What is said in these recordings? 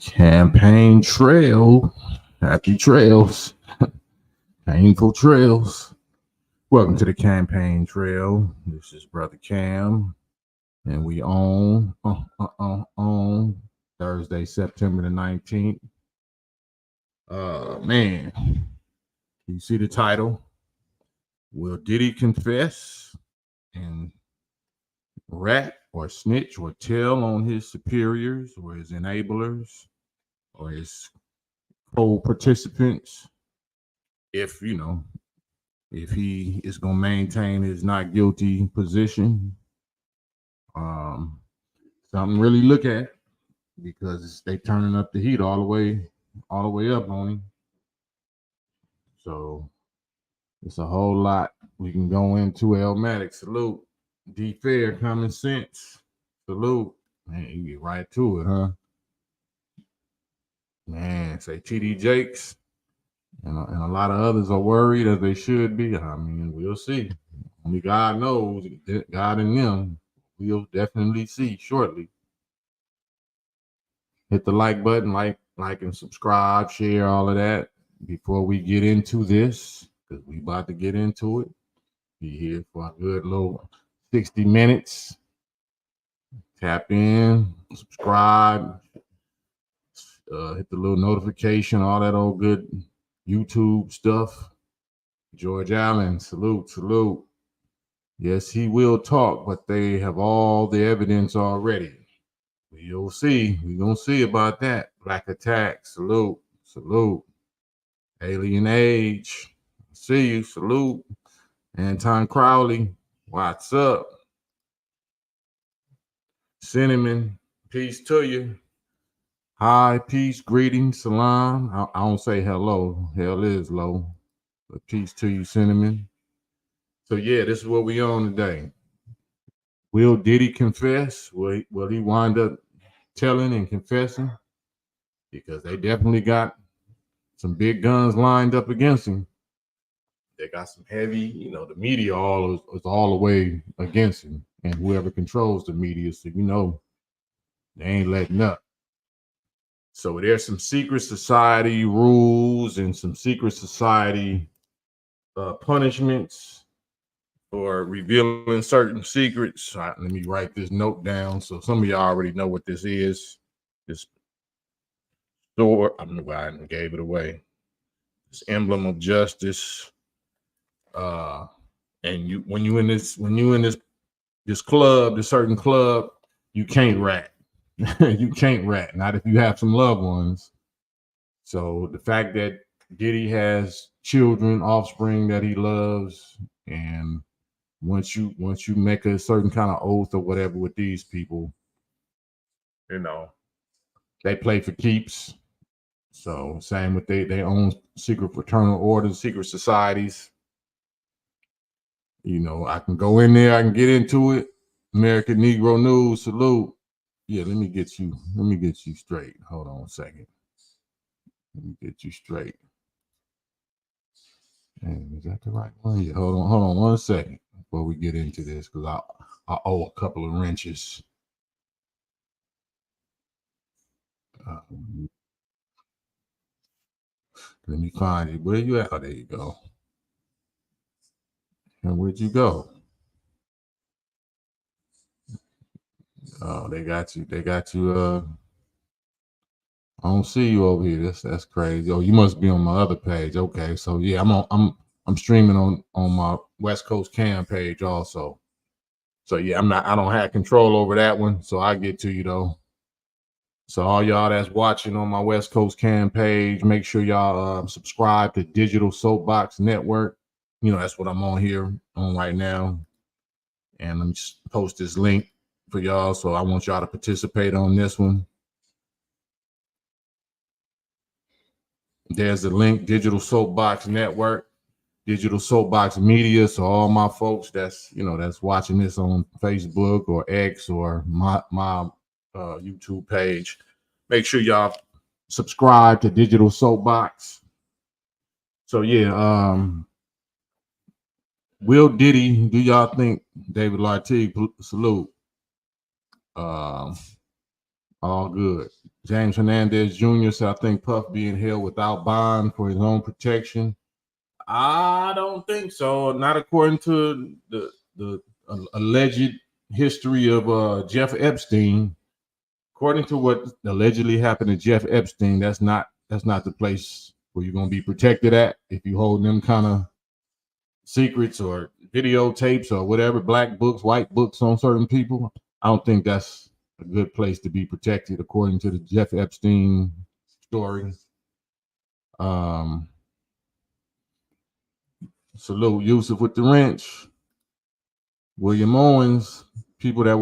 Campaign trail. Happy trails. Painful trails. Welcome to the campaign trail. This is Brother Cam. And we on Thursday, September the 19th. Man. You see the title? Will Diddy confess and rat or snitch or tell on his superiors or his enablers or his co-participants if he is going to maintain his not guilty position? Something really look at, because they turning up the heat all the way up on him. So it's a whole lot we can go into. Elmatic, salute. D Fair, common sense, salute. Man, you get right to it, huh? Man, say TD Jakes and a lot of others are worried, as they should be. I mean, we'll see. Only God knows. God and them. We'll definitely see shortly. Hit the like button, like and subscribe, share all of that before we get into this, because we about to get into it. Be here for a good little 60 minutes. Tap in, subscribe, hit the little notification, all that old good YouTube stuff. George Allen, salute. Yes, he will talk, but they have all the evidence already. We'll see. We're going to see about that. Black Attack, salute. Alien Age, see you, salute. Anton Crowley, what's up? Cinnamon, peace to you. Hi, peace, greetings, salam. I don't say hello. Hell is low. But peace to you, Cinnamon. So yeah, this is what we on today. Will Diddy confess? Will he wind up telling and confessing? Because they definitely got some big guns lined up against him. They got some heavy, the media is all the way against him. And whoever controls the media, so they ain't letting up. So there's some secret society rules and some secret society punishments for revealing certain secrets. Let me write this note down so some of y'all already know what this is. This sword, I gave it away. This emblem of justice. And when you in this club, this certain club, you can't rat. You can't rat, not if you have some loved ones. So the fact that Diddy has children, offspring that he loves, and once you make a certain kind of oath or whatever with these people, they play for keeps. So same with they own secret fraternal orders, secret societies. I can go in there, I can get into it. American Negro News, salute. Yeah, let me get you straight. Hold on a second. Let me get you straight. And is that the right one? Yeah, hold on 1 second before we get into this, because I owe a couple of wrenches. Let me find you. Where you at? Oh, there you go. And where'd you go? Oh, they got you. I don't see you over here. That's crazy. Oh, you must be on my other page. Okay, so yeah, I'm streaming on my West Coast Cam page also. So yeah, I don't have control over that one. So I get to you though. So all y'all that's watching on my West Coast Cam page, make sure y'all subscribe to Digital Soapbox Network. That's what I'm on here on right now. And let me just post this link for y'all. So I want y'all to participate on this one. There's the link, Digital Soapbox Network, Digital Soapbox Media. So all my folks that's watching this on Facebook or X or my YouTube page, make sure y'all subscribe to Digital Soapbox. So yeah, Will Diddy, do y'all think, David Lartigue, salute, All good. James Hernandez Jr. said, I think Puff being held without bond for his own protection. I don't think so. Not according to the alleged history of Jeff Epstein. According to what allegedly happened to Jeff Epstein, that's not the place where you're gonna be protected at if you hold them kind of secrets or videotapes or whatever, black books, white books on certain people. I don't think that's a good place to be protected according to the Jeff Epstein story. Um, Salute Yusuf with the wrench. William Owens, people that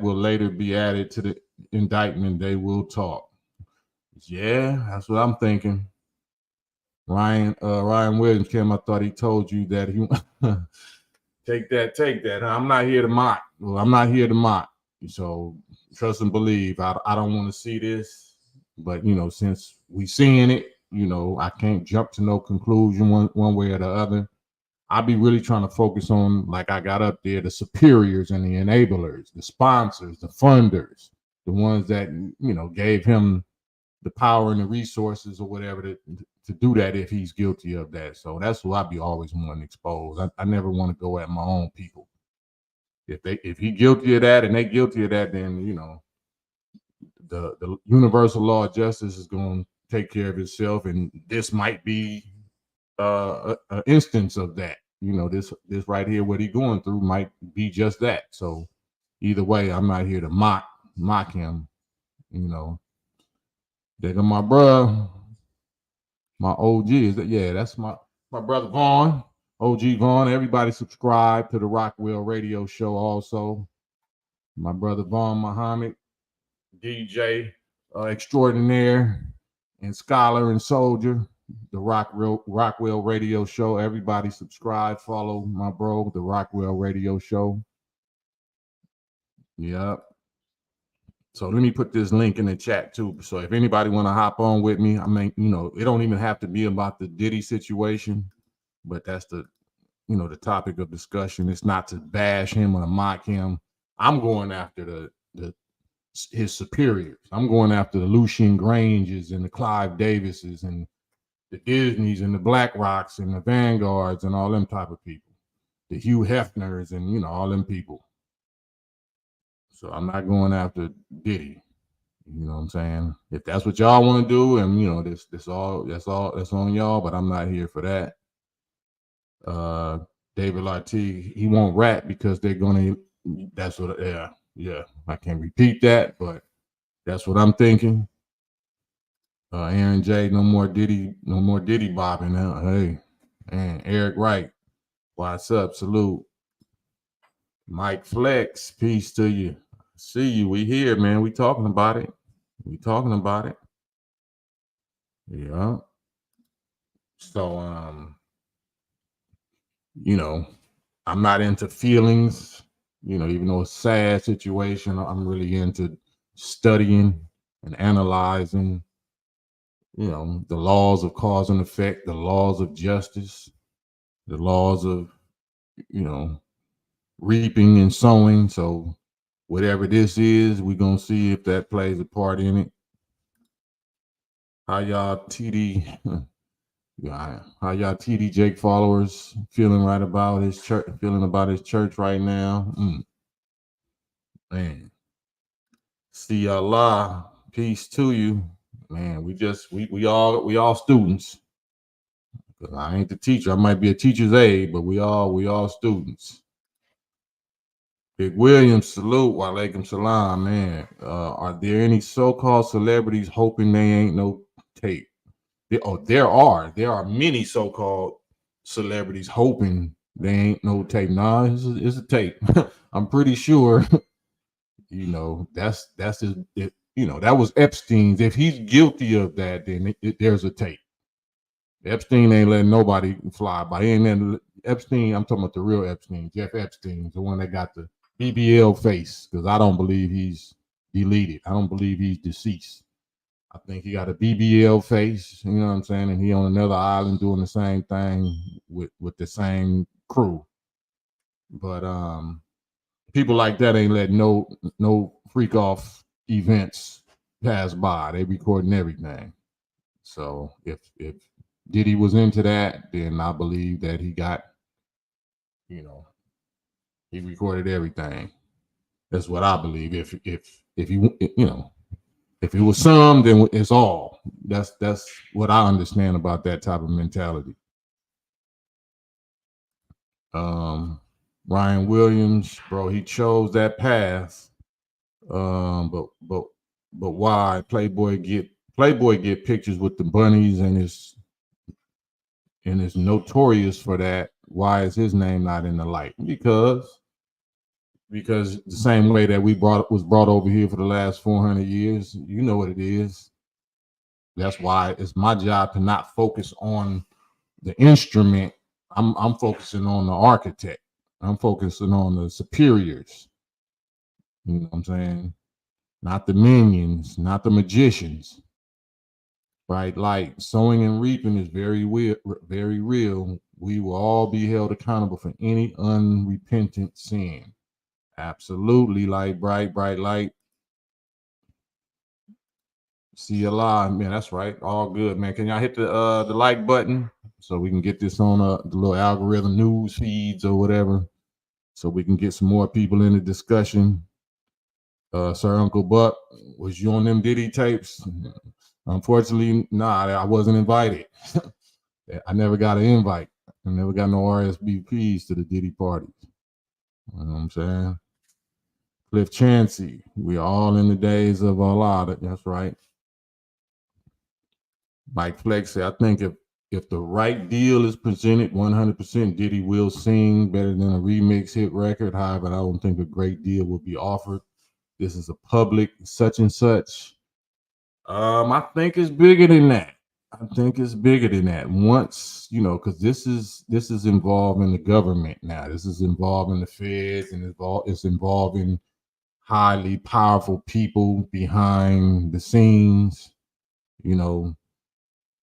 will later be added to the indictment, they will talk. Yeah, that's what I'm thinking. Ryan Williams came. I thought he told you that he take that. I'm not here to mock. Well, I'm not here to mock. So trust and believe. I don't want to see this, but since we seeing it, I can't jump to no conclusion one way or the other. I'll be really trying to focus on, like I got up there, the superiors and the enablers, the sponsors, the funders, the ones that gave him the power and the resources or whatever to do that if he's guilty of that. So that's who I'd be always wanting to expose. I never want to go at my own people. If he guilty of that and they guilty of that, then the universal law of justice is going to take care of itself, and this might be an instance of that. This right here, what he going through, might be just that. So either way, I'm not here to mock him. There go my bro, my OG. That's my brother Vaughn, OG Vaughn. Everybody subscribe to the Rockwell Radio Show also. My brother Vaughn Muhammad, DJ extraordinaire and scholar and soldier. The Rockwell Radio Show. Everybody subscribe, follow my bro, the Rockwell Radio Show. Yep. So let me put this link in the chat too. So if anybody want to hop on with me, I mean, it don't even have to be about the Diddy situation, but that's the topic of discussion. It's not to bash him or to mock him. I'm going after his superiors. I'm going after the Lucian Granges and the Clive Davises and the Disneys and the Black Rocks and the Vanguards and all them type of people, the Hugh Hefners and all them people. So I'm not going after Diddy. You know what I'm saying? If that's what y'all want to do, and that's on y'all, but I'm not here for that. David Lartigue, he won't rap because they're gonna. That's what. Yeah. I can't repeat that, but that's what I'm thinking. Aaron J, no more Diddy bobbing now. Hey, and Eric Wright, what's up? Salute. Mike Flex, peace to you. See you. We here, man. We talking about it. Yeah. So, I'm not into feelings, even though it's a sad situation. I'm really into studying and analyzing, the laws of cause and effect, the laws of justice, the laws of, reaping and sowing. So whatever this is, we're going to see if that plays a part in it. How y'all TD Jake followers feeling about his church right now? Man. See Allah, peace to you. Man, we all students. I ain't the teacher. I might be a teacher's aide, but we all students. Big Williams, salute. Walaikum salam, man. Are there any so-called celebrities hoping they ain't no tape? There are many so-called celebrities hoping they ain't no tape. Nah, it's a tape. I'm pretty sure. That's his. That was Epstein's. If he's guilty of that, then there's a tape. Epstein ain't letting nobody fly by. Epstein. I'm talking about the real Epstein, Jeff Epstein, the one that got the BBL face. Because I don't believe he's deleted. I don't believe he's deceased. I think he got a BBL face, you know what I'm saying? And he on another island doing the same thing with the same crew. But people like that ain't letting no freak off events pass by. They recording everything. So if Diddy was into that, then I believe that he got, you know, he recorded everything. That's what I believe. If you know, if it was some, then it's all. That's what I understand about that type of mentality. Um, Ryan Williams, bro, he chose that path. But why Playboy get pictures with the bunnies and is notorious for that. Why is his name not in the light? Because the same way that was brought over here for the last 400 years, you know what it is. That's why it's my job to not focus on the instrument. I'm focusing on the architect. I'm focusing on the superiors. You know what I'm saying? Not the minions, not the magicians. Right? Like sowing and reaping is very weird, very real. We will all be held accountable for any unrepentant sin. Absolutely, light, bright light. See you live, man. That's right. All good, man. Can y'all hit the like button so we can get this on the little algorithm news feeds or whatever, so we can get some more people in the discussion. Sir Uncle Buck, was you on them Diddy tapes? Unfortunately, nah, I wasn't invited. I never got an invite. I never got no RSVPs to the Diddy parties. You know what I'm saying? Cliff Chansey, we are all in the days of Allah. That's right. Mike Flex said, I think if the right deal is presented, 100% Diddy will sing better than a remix hit record. However, I don't think a great deal will be offered. This is a public such and such. I think it's bigger than that. I think it's bigger than that. Once, you know, because this is involving the government now. This is involving the feds and it's involving highly powerful people behind the scenes, you know.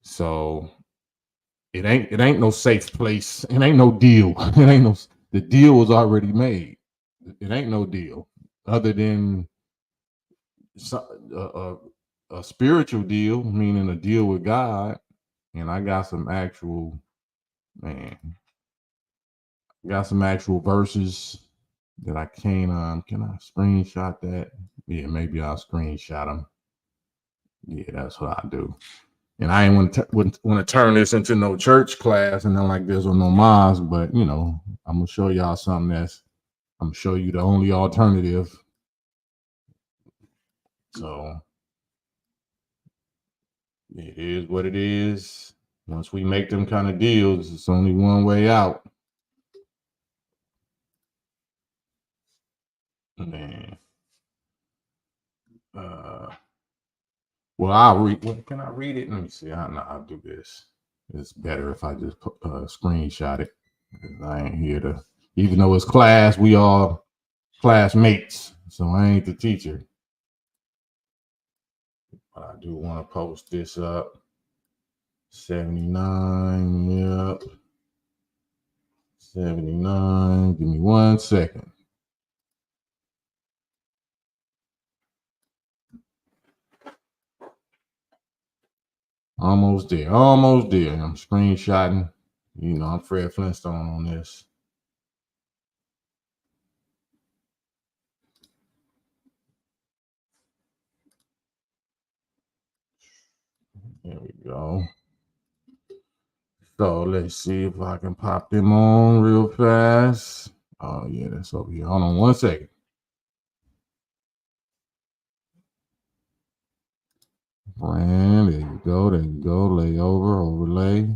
So it ain't no safe place. It ain't no deal. It ain't no the deal was already made. It ain't no deal other than a spiritual deal, meaning a deal with God. And I got some actual verses that I can't can I screenshot that? Yeah, maybe I'll screenshot them. Yeah, that's what I do. And I ain't want to turn this into no church class and nothing like this or no mosque, but you know, I'm gonna show y'all something I'm gonna show you the only alternative. So it is what it is. Once we make them kind of deals, it's only one way out. Man. Well, I'll read. Can I read it? Let me see. I'll do this. It's better if I just screenshot it. I ain't here to, even though it's class, we all classmates. So I ain't the teacher. But I do want to post this up. 79. Yep. 79. Give me 1 second. Almost there. I'm screenshotting. You know, I'm Fred Flintstone on this. There we go. So let's see if I can pop them on real fast. Oh yeah, that's over here. Hold on 1 second. Brand, there you go. Layover, overlay.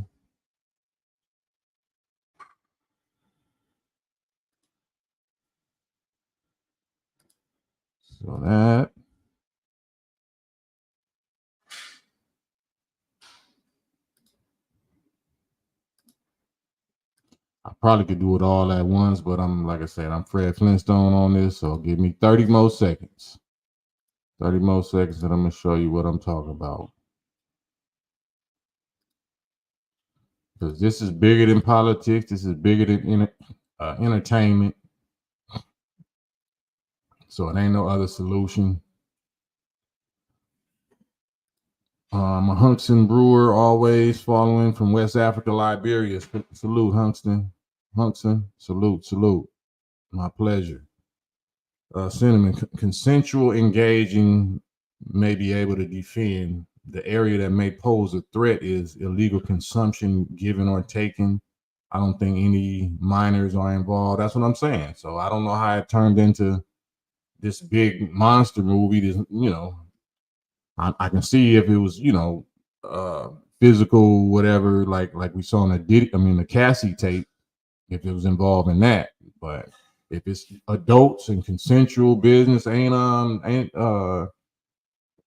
So that. I probably could do it all at once, but like I said, I'm Fred Flintstone on this, so give me 30 more seconds. 30 more seconds, and I'm gonna show you what I'm talking about. Because this is bigger than politics. This is bigger than entertainment. So it ain't no other solution. A Hunkston brewer, always following from West Africa, Liberia. Salute, Hunkston. Hunkston, salute. My pleasure. Cinnamon, consensual engaging may be able to defend. The area that may pose a threat is illegal consumption, given or taken. I don't think any minors are involved. That's what I'm saying. So I don't know how it turned into this big monster movie. This, I can see if it was, physical, whatever, like we saw in the Cassie tape, if it was involved in that. But if it's adults and consensual business, ain't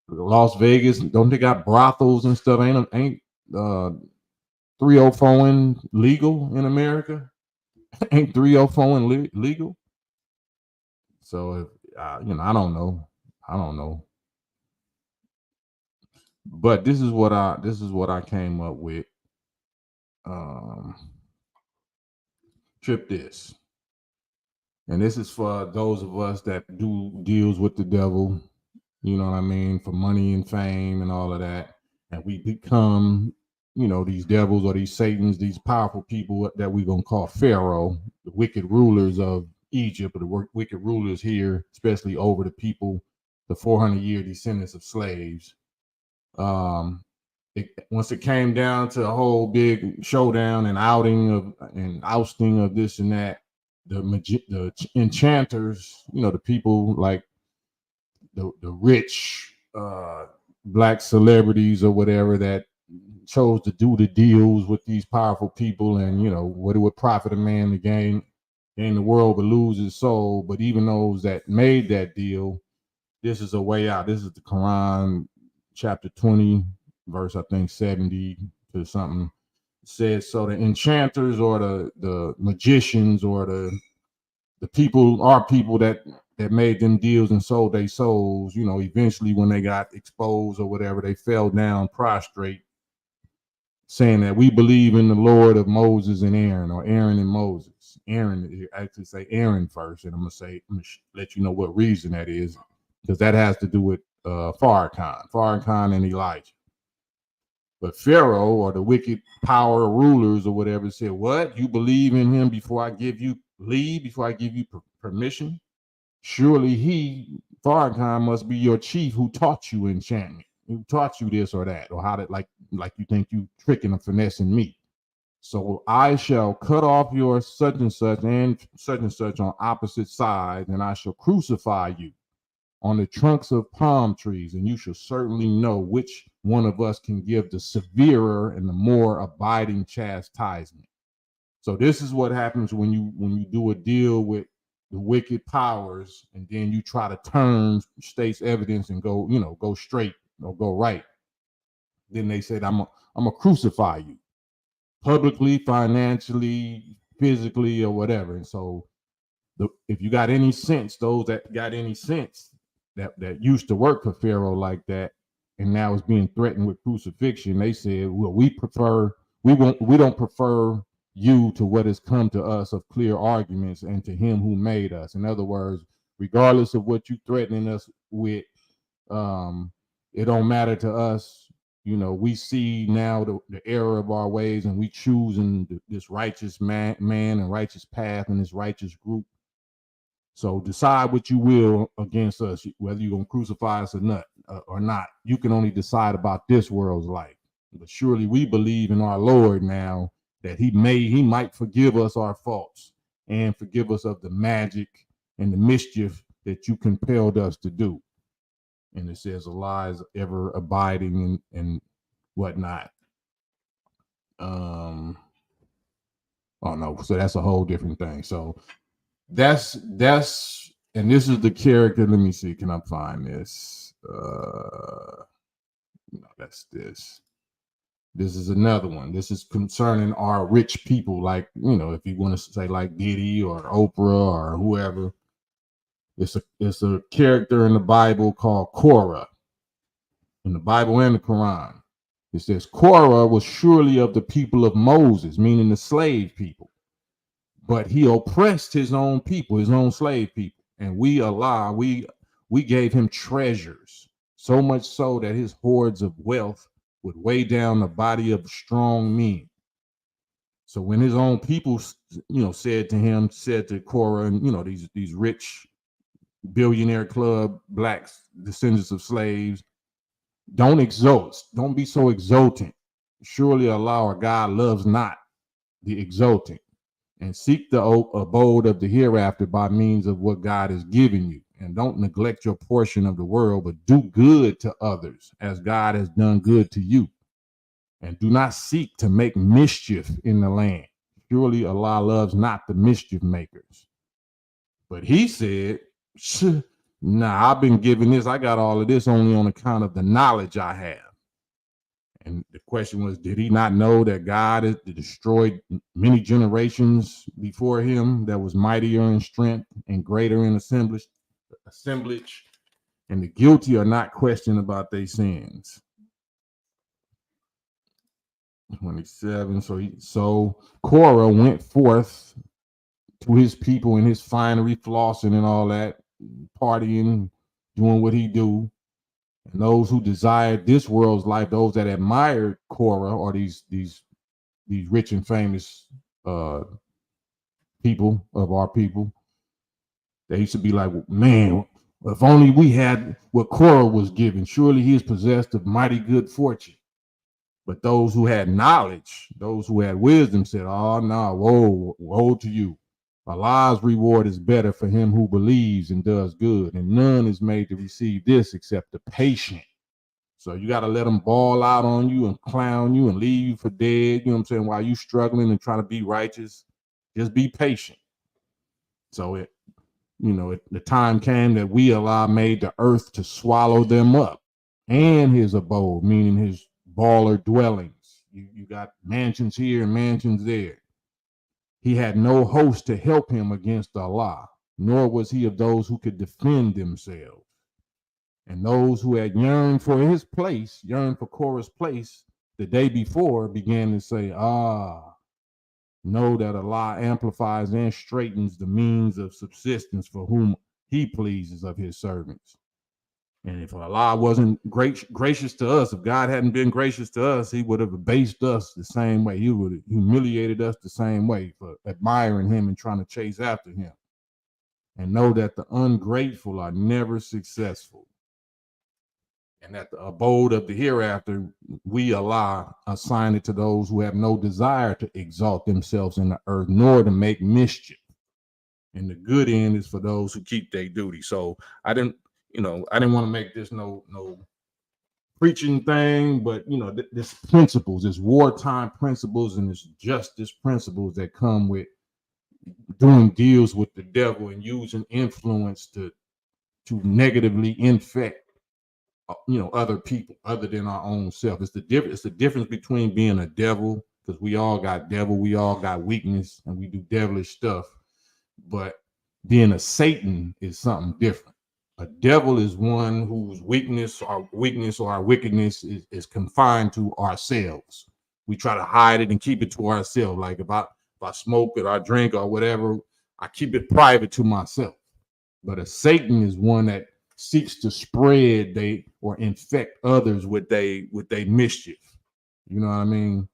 Las Vegas, don't they got brothels and stuff? Ain't 304 legal in America? Ain't 304 legal? So if I don't know. But this is what I came up with. Trip this. And this is for those of us that do deals with the devil, you know what I mean, for money and fame and all of that. And we become, these devils or these Satans, these powerful people that we're going to call Pharaoh, the wicked rulers of Egypt, or the wicked rulers here, especially over the people, the 400-year descendants of slaves. Once it came down to a whole big showdown and ousting of this and that, the enchanters, the people like the rich black celebrities or whatever that chose to do the deals with these powerful people, and what it would profit a man to gain the world but lose his soul. But even those that made that deal, this is a way out. This is the Quran, chapter 20, verse I think 70 to something. It says, so the enchanters or the magicians or the people are people that made them deals and sold their souls. Eventually when they got exposed or whatever, they fell down prostrate, saying that we believe in the Lord of Moses and Aaron, or Aaron and Moses. Aaron, actually say Aaron first, and I'm gonna let you know what reason that is, because that has to do with Farrakhan and Elijah. But Pharaoh, or the wicked power rulers or whatever, said, what? You believe in him before I give you leave, before I give you permission? Surely Farrakhan must be your chief who taught you enchantment, who taught you this or that, or how to, like you think you tricking and finessing me. So I shall cut off your such and such on opposite sides, and I shall crucify you on the trunks of palm trees, and you shall certainly know which one of us can give the severer and the more abiding chastisement. So this is what happens when you do a deal with the wicked powers, and then you try to turn state's evidence and go straight or go right. Then they said, I'm gonna crucify you publicly, financially, physically, or whatever. And so if you got any sense, those that got any sense that used to work for Pharaoh like that, and now is being threatened with crucifixion, they said, well, we don't prefer you to what has come to us of clear arguments and to him who made us. In other words, regardless of what you threatening us with, it don't matter to us. We see now the error of our ways, and we choosing this righteous man and righteous path and this righteous group. So decide what you will against us, whether you're going to crucify us or not. You can only decide about this world's life. But surely we believe in our Lord now, that he might forgive us our faults and forgive us of the magic and the mischief that you compelled us to do. And it says Allah is ever abiding and whatnot. Oh no, so that's a whole different thing. So that's and this is the character. Let me see, can I find this? No, that's this. This is another one. This is concerning our rich people, like, if you want to say like Diddy or Oprah or whoever. It's a character in the Bible called Korah, in the Bible and the Quran. It says Korah was surely of the people of Moses, meaning the slave people, but he oppressed his own people, his own slave people. And we gave him treasures, so much so that his hoards of wealth would weigh down the body of strong men. So when his own people, said to Korah, and these rich billionaire club blacks, descendants of slaves, don't exult, don't be so exultant. Surely Allah or God loves not the exultant, and seek the abode of the hereafter by means of what God has given you. And don't neglect your portion of the world, but do good to others as God has done good to you. And do not seek to make mischief in the land. Surely Allah loves not the mischief makers. But he said, nah, I've been given this. I got all of this only on account of the knowledge I have. And the question was, did he not know that God has destroyed many generations before him that was mightier in strength and greater in assemblage? And the guilty are not questioned about their sins. 27. So Korah went forth to his people in his finery, flossing and all that, partying, doing what he do. And those who desired this world's life, those that admired Korah, or these rich and famous people of our people, they used to be like, man, if only we had what Korah was given. Surely he is possessed of mighty good fortune. But those who had knowledge, those who had wisdom said, oh, no, woe to you. Allah's reward is better for him who believes and does good, and none is made to receive this except the patient. So you got to let them ball out on you and clown you and leave you for dead, you know what I'm saying, while you struggling and trying to be righteous. Just be patient. So the time came that Allah made the earth to swallow them up, and his abode, meaning his baller dwellings. You got mansions here and mansions there. He had no host to help him against Allah, nor was he of those who could defend themselves. And those who had yearned for Korah's place the day before, began to say, know that Allah amplifies and straightens the means of subsistence for whom he pleases of his servants. And if Allah wasn't gracious to us, if God hadn't been gracious to us, he would have abased us the same way. He would have humiliated us the same way for admiring him and trying to chase after him. And know that the ungrateful are never successful. And that the abode of the hereafter, we, Allah, assign it to those who have no desire to exalt themselves in the earth, nor to make mischief. And the good end is for those who keep their duty. So I didn't want to make this no preaching thing, but this principles, this wartime principles and this justice principles that come with doing deals with the devil and using influence to negatively infect other people other than our own self. It's the difference between being a devil, because we all got weakness and we do devilish stuff, but being a Satan is something different. A devil is one whose weakness or our wickedness is confined to ourselves. We try to hide it and keep it to ourselves. Like if I smoke it or I drink or whatever, I keep it private to myself. But a Satan is one that seeks to spread or infect others with they mischief. You know what I mean?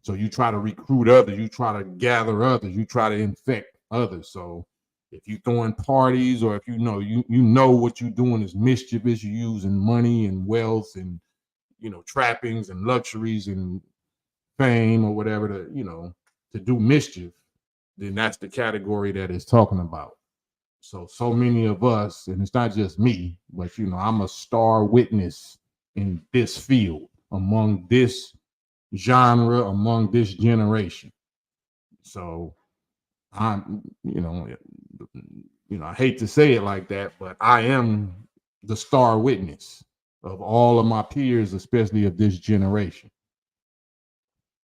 So you try to recruit others, you try to gather others, you try to infect others. So if you throwing parties, or if you know what you're doing is mischievous, you're using money and wealth and trappings and luxuries and fame or whatever to do mischief, then that's the category that it's talking about. So many of us, and it's not just me, but I'm a star witness in this field, among this genre, among this generation. So I'm, I hate to say it like that, but I am the star witness of all of my peers, especially of this generation.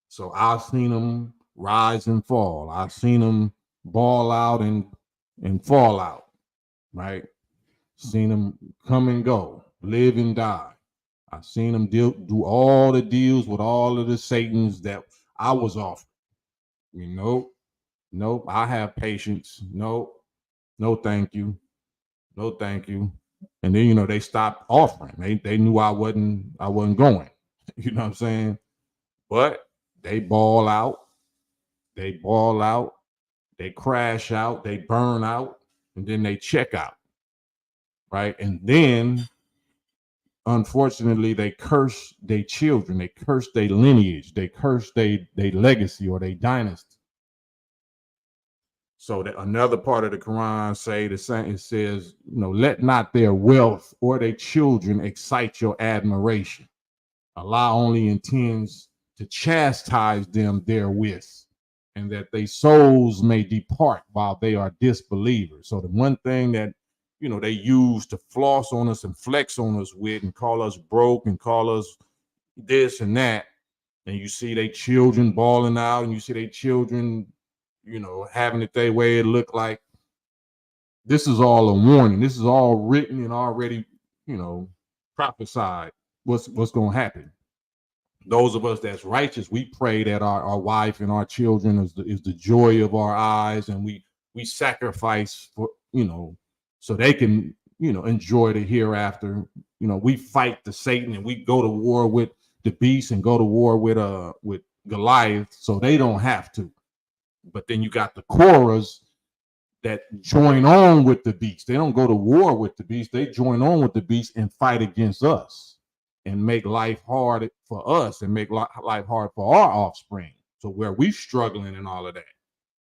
So I've seen them rise and fall. I've seen them ball out and fall out, right? Seen them come and go, live and die. I've seen them do all the deals with all of the Satans that I was offered. Nope, I have patience. Nope, no thank you. No thank you. And then they stopped offering. They knew I wasn't going. You know what I'm saying? But they ball out, they ball out, they crash out, they burn out, and then they check out, right? And then, unfortunately, they curse their children, they curse their lineage, they curse their legacy or their dynasty. So that another part of the Quran say the same. It says, let not their wealth or their children excite your admiration. Allah only intends to chastise them therewith, and that their souls may depart while they are disbelievers. So the one thing that they use to floss on us and flex on us with, and call us broke and call us this and that, and you see they children balling out, and you see they children, having it their way. It look like this is all a warning. This is all written and already, prophesied. What's going to happen? Those of us that's righteous, we pray that our wife and our children is the joy of our eyes, and we sacrifice for so they can enjoy the hereafter. We fight the Satan, and we go to war with the beast and go to war with Goliath, so they don't have to. But then you got the Korahs that join on with the beast. They don't go to war with the beast. They join on with the beast and fight against us and make life hard for us and make life hard for our offspring. So where we struggling and all of that,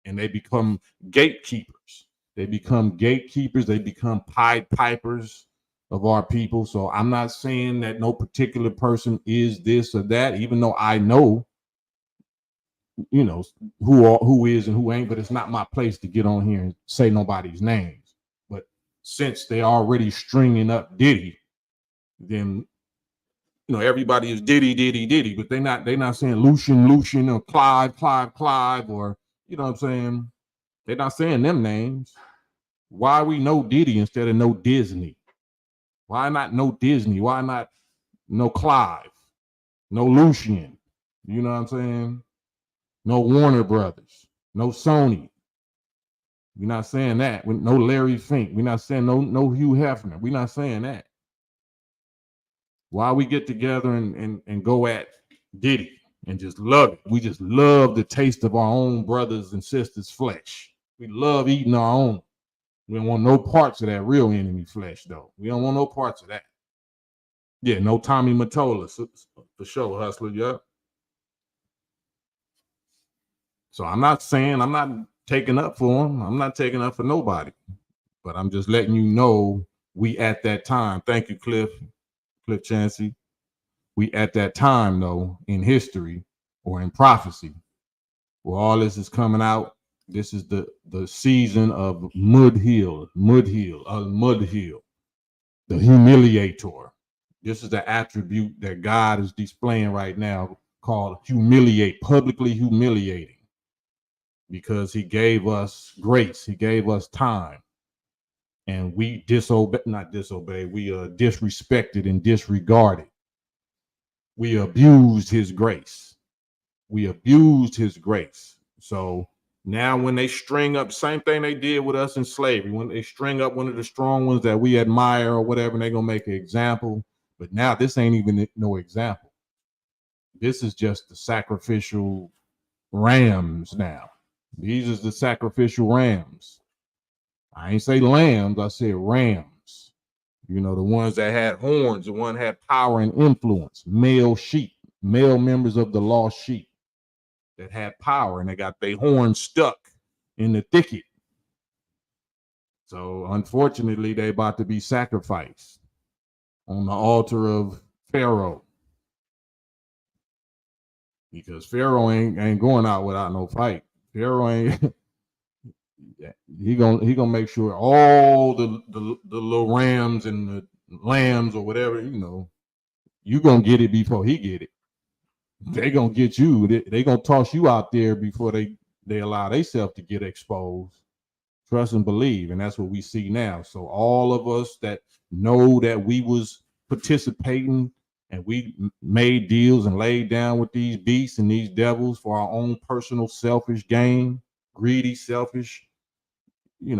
and they become gatekeepers. They become gatekeepers. They become Pied Pipers of our people. So I'm not saying that no particular person is this or that, even though I know who is and who ain't, but it's not my place to get on here and say nobody's names. But since they already stringing up Diddy, then everybody is Diddy, but they're not saying Lucian or Clive, or what I'm saying. They're not saying them names. Why we know Diddy instead of no Disney? Why not no Disney? Why not no Clive, no Lucian? You know what I'm saying? No Warner Brothers, no Sony. We're not saying that. No Larry Fink. We're not saying no Hugh Hefner. We're not saying that. Why we get together and go at Diddy and just love it. We just love the taste of our own brothers and sisters' flesh. We love eating our own. We don't want no parts of that real enemy flesh, though. We don't want no parts of that. Yeah, no Tommy Mottola, for sure, hustler. Yeah. So I'm not taking up for him. I'm not taking up for nobody. But I'm just letting you know we at that time. Thank you, Cliff Chansey. We at that time, though, in history or in prophecy, where all this is coming out. This is the season of Mudhill, the humiliator. This is the attribute that God is displaying right now, called publicly humiliating, because he gave us grace, he gave us time, and we we disrespected and disregarded. We abused his grace. So now when they string up, same thing they did with us in slavery, when they string up one of the strong ones that we admire or whatever, and they're going to make an example. But now this ain't even no example. This is just the sacrificial rams now. These is the sacrificial rams. I ain't say lambs, I said rams. The ones that had horns, the one had power and influence, male members of the lost sheep that had power, and they got their horns stuck in the thicket. So unfortunately, they about to be sacrificed on the altar of Pharaoh, because Pharaoh ain't going out without no fight. Pharaoh ain't. he gonna make sure all the little rams and the lambs or whatever, you gonna get it before he get it. They gonna get you. They gonna toss you out there before they allow themselves to get exposed. Trust and believe, and that's what we see now. So all of us that know that we was participating and we made deals and laid down with these beasts and these devils for our own personal selfish gain, greedy, selfish,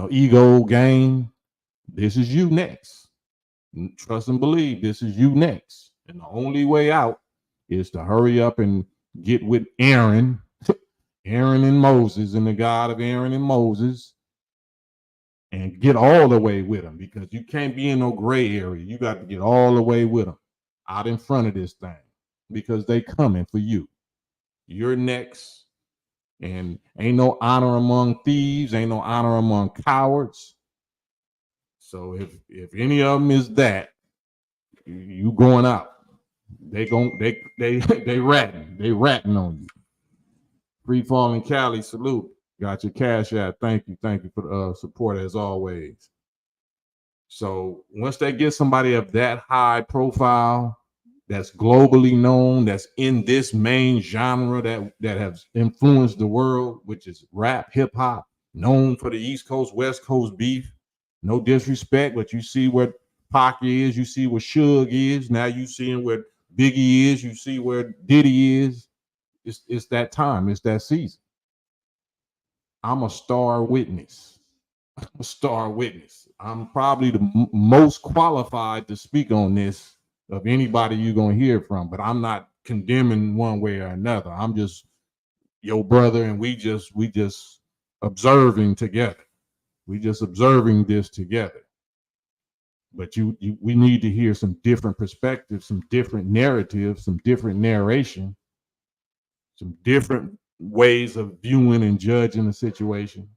ego gain. This is you next. Trust and believe, this is you next. And the only way out is to hurry up and get with Aaron, Aaron and Moses, and the God of Aaron and Moses, and get all the way with them, because you can't be in no gray area. You got to get all the way with them out in front of this thing, because they coming for you. You're next. And ain't no honor among thieves, ain't no honor among cowards. So if any of them is that, you going out. They ratting on you. Free Falling Cali, salute. Got your cash app. Thank you for the support as always. So once they get somebody of that high profile, that's globally known, that's in this main genre that has influenced the world, which is rap, hip hop, known for the East Coast, West Coast beef. No disrespect, but you see what Pac is, you see what Suge is, now you seeing what Biggie is, you see where Diddy is. It's that time, it's that season. I'm a star witness. A star witness. I'm probably the most qualified to speak on this of anybody you're gonna hear from, but I'm not condemning one way or another. I'm just your brother, and we just observing together. We just observing this together. But we need to hear some different perspectives, some different narratives, some different narration, some different ways of viewing and judging the situation.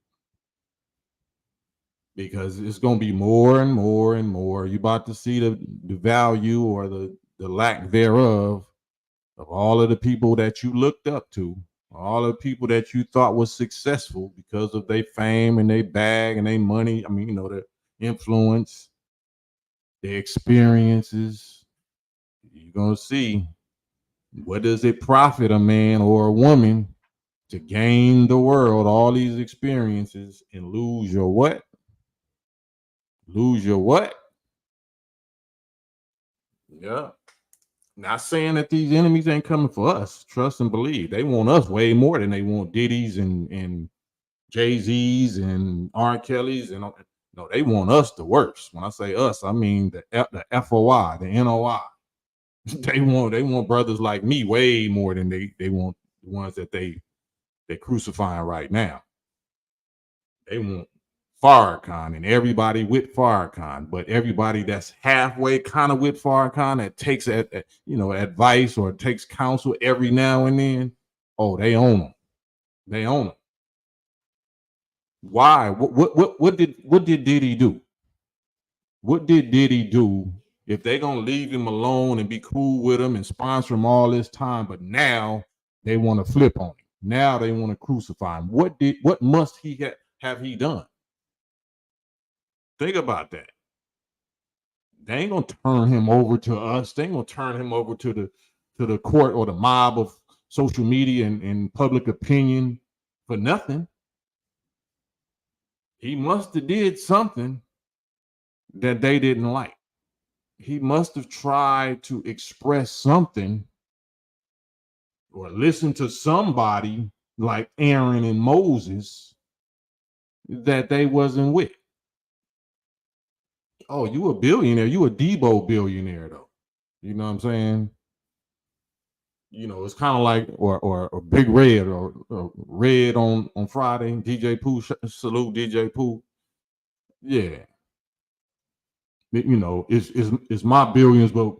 Because it's going to be more and more and more. You're about to see the value or the lack thereof of all of the people that you looked up to, all of the people that you thought was successful because of their fame and their bag and their money. I mean, their influence, their experiences. You're going to see, what does it profit a man or a woman to gain the world, all these experiences, and lose your what? Lose your what? Yeah. Not saying that these enemies ain't coming for us. Trust and believe. They want us way more than they want Diddy's and Jay-Z's and R. Kelly's. And no, they want us the worst. When I say us, I mean the FOI, the NOI. They want brothers like me way more than they want the ones that they're crucifying right now. They want Farrakhan and everybody with Farrakhan, but everybody that's halfway kind of with Farrakhan that takes advice or takes counsel every now and then, oh, they own them. They own them. Why? What did Diddy do? What did Diddy do if they gonna leave him alone and be cool with him and sponsor him all this time, but now they want to flip on him? Now they want to crucify him. What must he have he done? Think about that. They ain't gonna turn him over to us. They ain't gonna turn him over to the court or the mob of social media and public opinion for nothing. He must have did something that they didn't like. He must have tried to express something or listen to somebody like Aaron and Moses that they wasn't with. Oh, you a billionaire. You a Debo billionaire, though. You know what I'm saying? It's kind of like or Big Red or Red on Friday. DJ Pooh, salute DJ Pooh. Yeah. It's my billions, but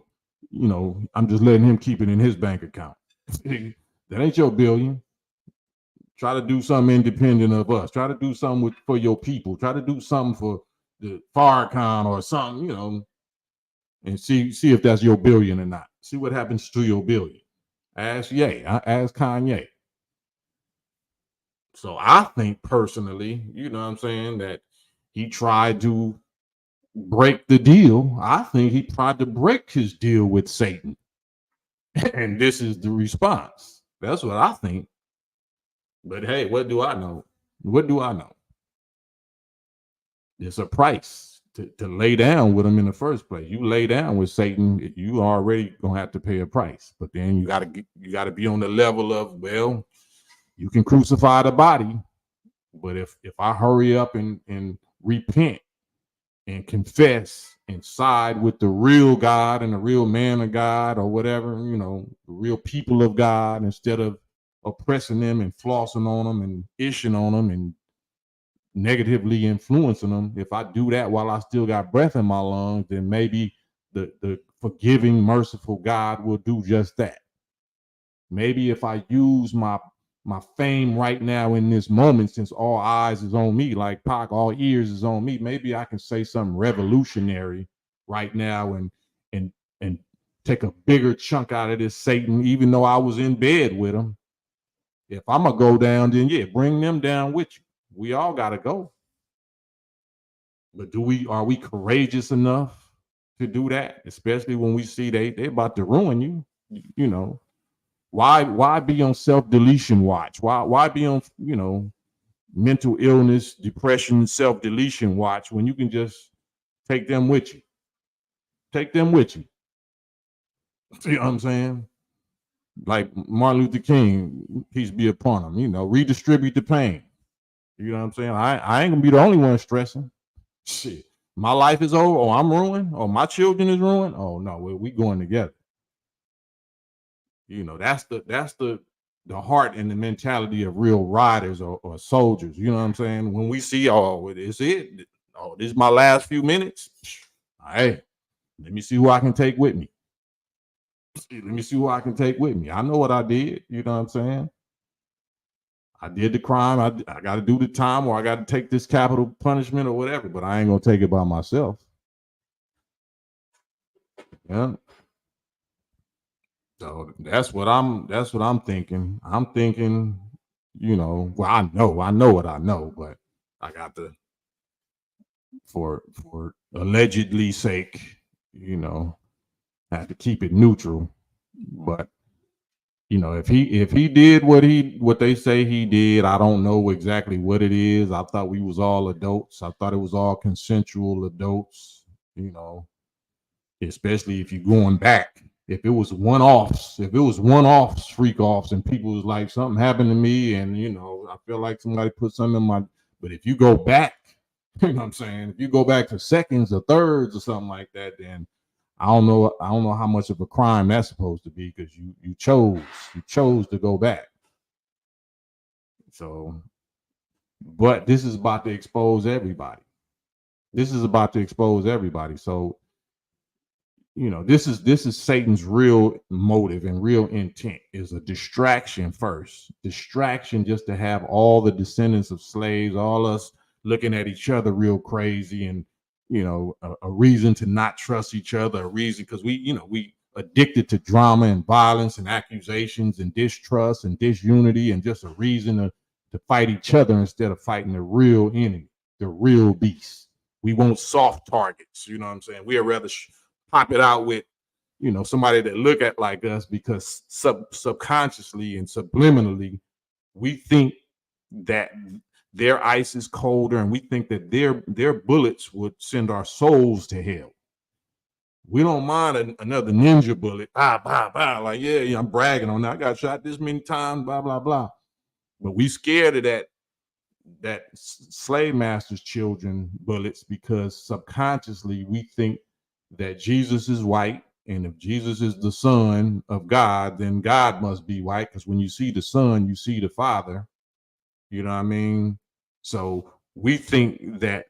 I'm just letting him keep it in his bank account. That ain't your billion. Try to do something independent of us. Try to do something for your people. Try to do something for the Farrakhan or something, and see if that's your billion or not. See what happens to your billion. Ask Ye. Ask Kanye. So I think personally, you know what I'm saying, that he tried to break the deal. I think he tried to break his deal with Satan. And this is the response. That's what I think. But hey, what do I know? What do I know? It's a price to lay down with him in the first place. You lay down with Satan, you already gonna have to pay a price. But then you gotta be on the level of, well, you can crucify the body, but if I hurry up and repent and confess and side with the real God and the real man of God or whatever, the real people of God, instead of oppressing them and flossing on them and ishing on them and negatively influencing them. If I do that while I still got breath in my lungs, then maybe the forgiving, merciful God will do just that. Maybe if I use my fame right now in this moment, since all eyes is on me, like Pac, all ears is on me, maybe I can say something revolutionary right now and and take a bigger chunk out of this Satan, even though I was in bed with him. If I'm gonna go down, then yeah, bring them down with you. We all gotta go. But are we courageous enough to do that? Especially when we see they about to ruin you, you know. Why be on self-deletion watch? Why be on, mental illness, depression, self-deletion watch when you can just take them with you? Take them with you. You know what I'm saying? Like Martin Luther King, peace be upon him, redistribute the pain. You know what I'm saying? I ain't gonna be the only one stressing. Shit. My life is over, or I'm ruined, or my children is ruined. Oh no, we going together. That's the heart and the mentality of real riders or soldiers. You know what I'm saying? When we see, oh, it's it. Oh, this is my last few minutes. Hey, let me see who I can take with me. Let me see who I can take with me. I know what I did. You know what I'm saying? I did the crime. I got to do the time, or I got to take this capital punishment or whatever. But I ain't gonna take it by myself. Yeah. So that's what I'm thinking. I'm thinking, well, I know what I know, but I got to, for allegedly sake, have to keep it neutral. But if he did what they say he did, I don't know exactly what it is. I thought we was all adults. I thought it was all consensual adults, especially if you're going back. If it was one-offs, freak offs, and people was like, something happened to me, and I feel like somebody put something in my. But if you go back, you know what I'm saying? If you go back to seconds or thirds or something like that, then I don't know how much of a crime that's supposed to be, because you chose to go back. So, but this is about to expose everybody. So this is Satan's real motive and real intent, is a distraction first. Distraction just to have all the descendants of slaves, all us looking at each other real crazy, and a reason to not trust each other, a reason because we addicted to drama and violence and accusations and distrust and disunity, and just a reason to fight each other instead of fighting the real enemy, the real beast. We want soft targets, you know what I'm saying? We'd rather pop it out with, somebody that look at like us, because subconsciously and subliminally, we think that their ice is colder, and we think that their bullets would send our souls to hell. We don't mind another ninja bullet. Like, yeah, I'm bragging on that. I got shot this many times, blah, blah, blah. But we scared of that slave master's children bullets, because subconsciously we think that Jesus is white, and if Jesus is the son of God, then God must be white, because when you see the son, you see the father. You know what I mean? So we think that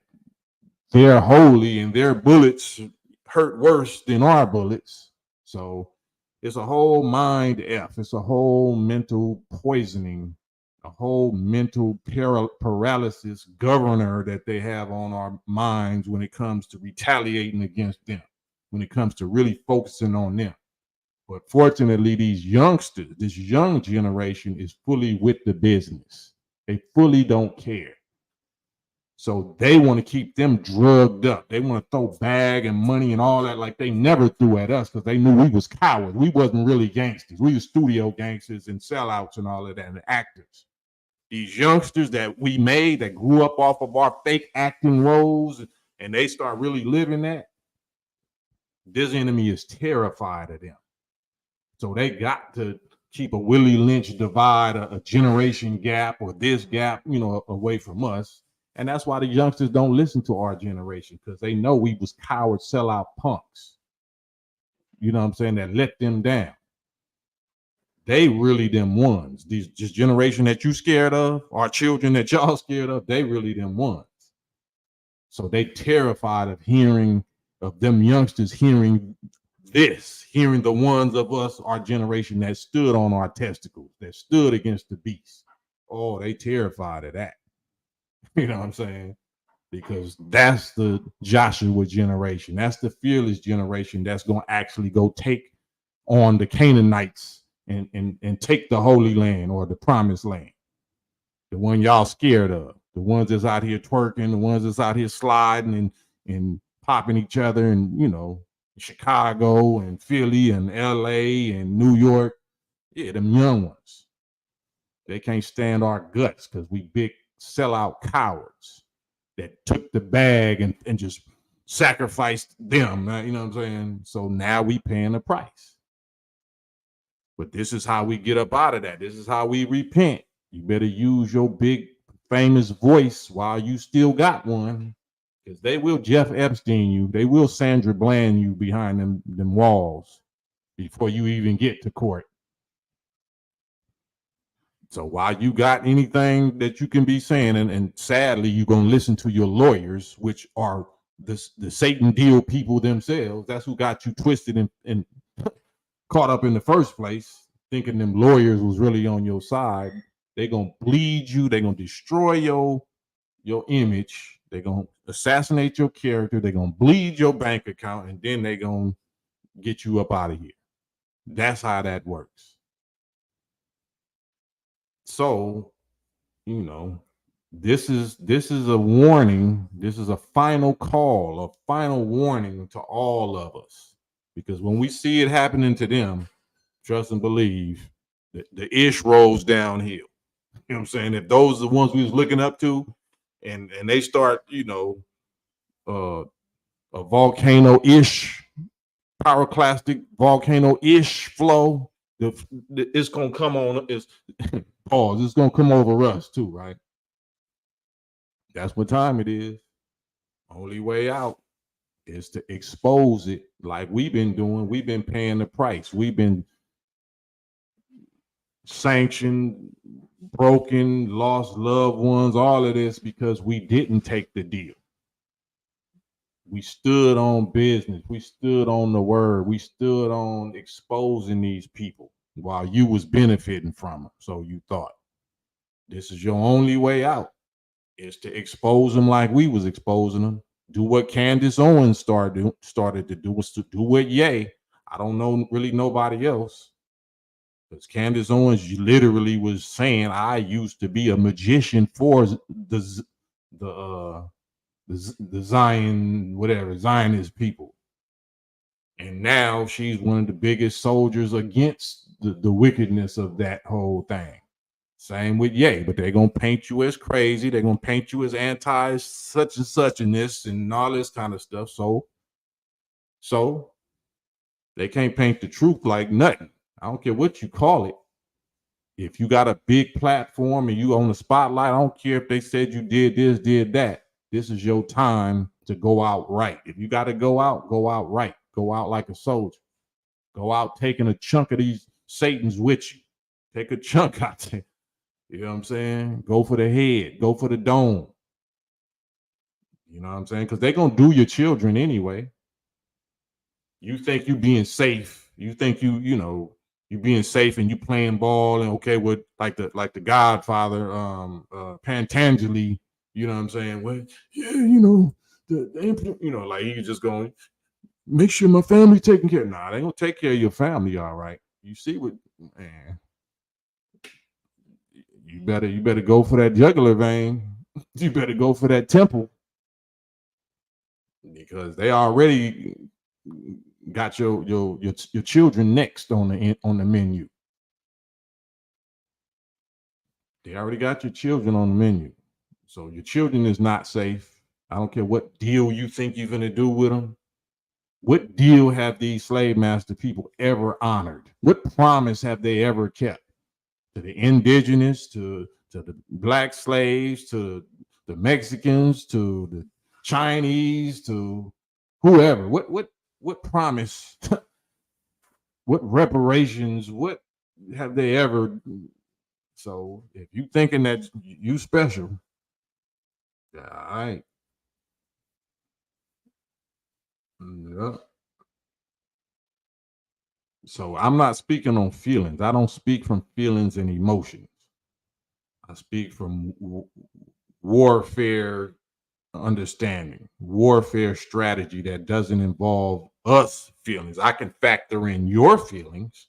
they're holy and their bullets hurt worse than our bullets. So it's a whole mind F. It's a whole mental poisoning, a whole mental paralysis governor that they have on our minds when it comes to retaliating against them, when it comes to really focusing on them. But fortunately, these youngsters, this young generation, is fully with the business. They fully don't care. So they want to keep them drugged up. They want to throw bag and money and all that like they never threw at us, because they knew we was cowards. We wasn't really gangsters. We were studio gangsters and sellouts and all of that, and actors. These youngsters that we made, that grew up off of our fake acting roles, and they start really living that, this enemy is terrified of them. So they got to keep a Willie Lynch divide, a generation gap, or this gap, away from us. And that's why the youngsters don't listen to our generation, because they know we was coward sellout punks. You know what I'm saying? That let them down. They really them ones. These just generation that you scared of, our children that y'all scared of, they really them ones. So they terrified of hearing, of them youngsters hearing this, hearing the ones of us, our generation that stood on our testicles, that stood against the beast. Oh, they terrified of that. You know what I'm saying? Because that's the Joshua generation. That's the fearless generation that's going to actually go take on the Canaanites and take the Holy Land or the Promised Land. The one y'all scared of. The ones that's out here twerking, the ones that's out here sliding and popping each other, and you know, Chicago and Philly and LA and New York. Yeah, them young ones. They can't stand our guts because we big sellout cowards that took the bag and just sacrificed them. You know what I'm saying? So now we paying the price. But this is how we get up out of that. This is how we repent. You better use your big famous voice while you still got one, because they will Jeff Epstein you. They will Sandra Bland you behind them walls before you even get to court. So while you got anything that you can be saying, and sadly you're going to listen to your lawyers, which are the Satan deal people themselves. That's who got you twisted and caught up in the first place, thinking them lawyers was really on your side. They're going to bleed you. They're going to destroy your image. They're going to assassinate your character. They're going to bleed your bank account, and then they're going to get you up out of here. That's how that works. So, you know, this is a warning. This is a final call, a final warning to all of us. Because when we see it happening to them, trust and believe that the ish rolls downhill. You know what I'm saying? If those are the ones we was looking up to, and they start, you know, a volcano-ish, pyroclastic volcano-ish flow, it's gonna come on. It's pause. It's gonna come over us too, right? That's what time it is. Only way out is to expose it, like we've been doing. We've been paying the price. We've been sanctioned, broken, lost loved ones, all of this because we didn't take the deal. We stood on business. We stood on the word. We stood on exposing these people while you was benefiting from them. So you thought this is your only way out, is to expose them like we was exposing them. Do what Candace Owens started to do, was to do what Ye. I don't know really nobody else. Because Candace Owens literally was saying, I used to be a magician for the Zion, whatever, Zionist people. And now she's one of the biggest soldiers against the wickedness of that whole thing. Same with Ye, but they're going to paint you as crazy. They're going to paint you as anti such and such and this and all this kind of stuff. So they can't paint the truth like nothing. I don't care what you call it. If you got a big platform and you on the spotlight, I don't care if they said you did this, did that. This is your time to go out right. If you got to go out right. Go out like a soldier. Go out taking a chunk of these Satans with you. Take a chunk out there. You know what I'm saying? Go for the head. Go for the dome. You know what I'm saying? Because they're going to do your children anyway. You think you being safe. You think you being safe and you playing ball and okay with like the Godfather, Pantangeli, you know what I'm saying? Well, yeah, like you just going make sure my family taken care of. Nah, they gonna take care of your family, all right. You see what, man? You better go for that jugular vein. You better go for that temple, because they already got your children next on the menu. They already got your children on the menu. So your children is not safe. I don't care what deal you think you're going to do with them. What deal have these slave master people ever honored? What promise have they ever kept to the indigenous, to the black slaves, to the Mexicans to the Chinese to whoever. What promise? What reparations? What have they ever? So if you thinking that you special, all right. Yeah. So I'm not speaking on feelings. I don't speak from feelings and emotions. I speak from warfare understanding, warfare strategy that doesn't involve us feelings. I can factor in your feelings.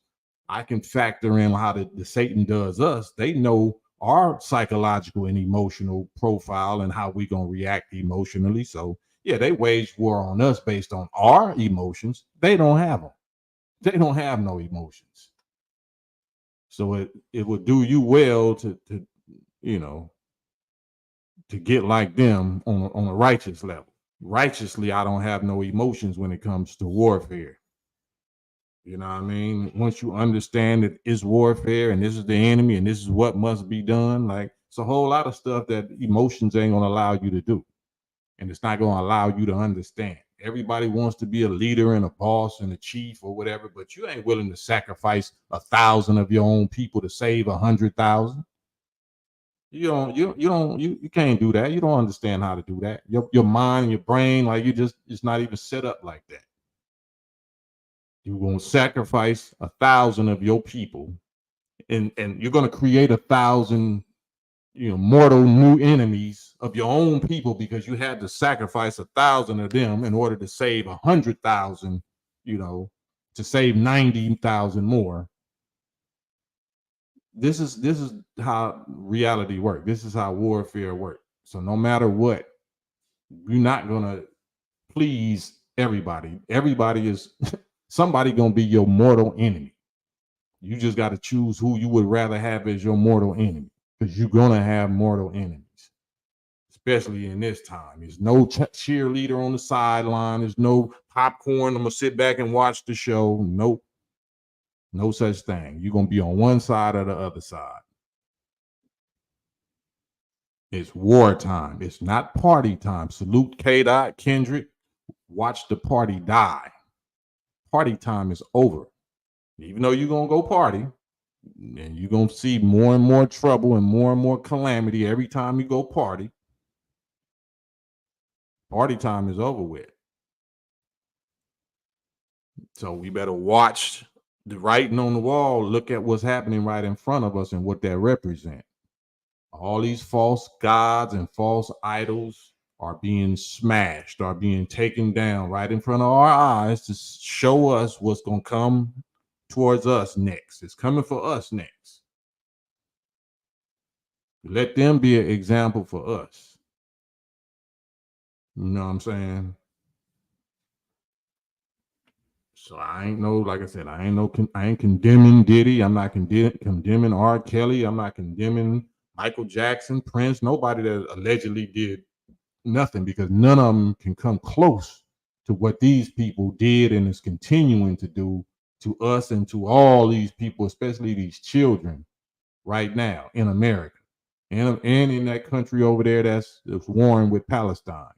I can factor in how the Satan does us. They know our psychological and emotional profile and how we're going to react emotionally. So, yeah, they wage war on us based on our emotions. They don't have them. They don't have no emotions. So it would do you well to you know to get like them on a righteous level. Righteously, I don't have no emotions when it comes to warfare. You know what I mean? Once you understand that it's warfare and this is the enemy and this is what must be done, like it's a whole lot of stuff that emotions ain't gonna allow you to do. And it's not gonna allow you to understand. Everybody wants to be a leader and a boss and a chief or whatever, but you ain't willing to sacrifice 1,000 of your own people to save 100,000. You can't do that. You don't understand how to do that. Your mind and your brain, like you just it's not even set up like that. You're gonna sacrifice 1,000 of your people, and you're gonna create 1,000, mortal new enemies of your own people because you had to sacrifice 1,000 of them in order to save 100,000, to save 90,000 more. This is how reality works. This is how warfare works. So no matter what, you're not gonna please everybody. Everybody is somebody gonna be your mortal enemy. You just got to choose who you would rather have as your mortal enemy, because you're gonna have mortal enemies, especially in this time. There's no cheerleader on the sideline. There's no popcorn. I'm gonna sit back and watch the show. Nope, no such thing. You're gonna be on one side or the other side. It's wartime. It's not party time. Salute K. Dot Kendrick. Watch the party die. Party time is over. Even though you're gonna go party, and you're gonna see more and more trouble and more calamity every time you go party. Party time is over with. So we better watch the writing on the wall, look at what's happening right in front of us and what that represents. All these false gods and false idols are being smashed, are being taken down right in front of our eyes to show us what's going to come towards us next. It's coming for us next. Let them be an example for us. You know what I'm saying? So I ain't no, like I said, I ain't condemning Diddy. I'm not condemning R. Kelly. I'm not condemning Michael Jackson, Prince, nobody that allegedly did nothing, because none of them can come close to what these people did and is continuing to do to us and to all these people, especially these children right now in America and in that country over there that's warring with Palestine.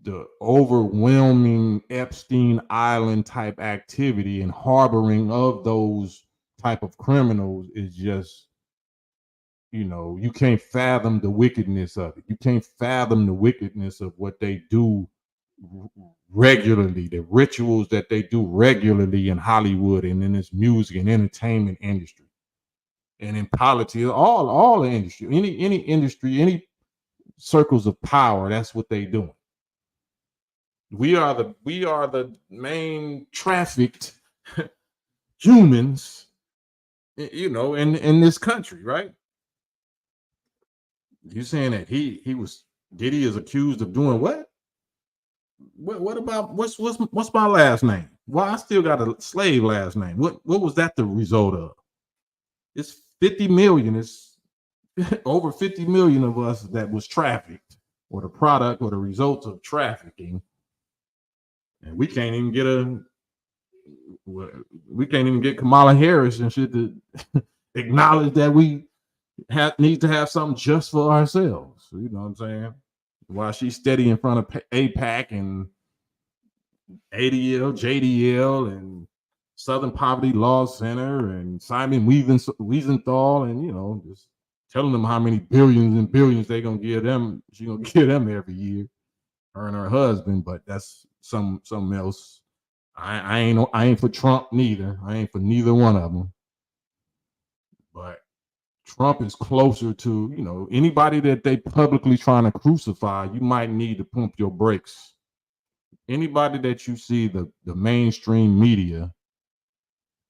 The overwhelming Epstein Island type activity and harboring of those type of criminals is just, you can't fathom the wickedness of it. You can't fathom the wickedness of what they do regularly, the rituals that they do regularly in Hollywood and in this music and entertainment industry and in politics, all the industry, any industry, any circles of power. That's what they doing. We are the main trafficked humans, in this country, right? You saying that Diddy is accused of doing what? What about what's my last name? Well, I still got a slave last name. What was that the result of? It's 50 million. It's over 50 million of us that was trafficked, or the product or the results of trafficking. And we can't even get Kamala Harris and shit to acknowledge that we needs to have something just for ourselves. You know what I'm saying? While she's steady in front of APAC and ADL, JDL, and Southern Poverty Law Center, and Simon Wiesenthal, and just telling them how many billions and billions they're gonna give them. She's gonna give them every year, her and her husband. But that's something else. I ain't for Trump neither. I ain't for neither one of them. But Trump is closer to, anybody that they publicly trying to crucify. You might need to pump your brakes. Anybody that you see the mainstream media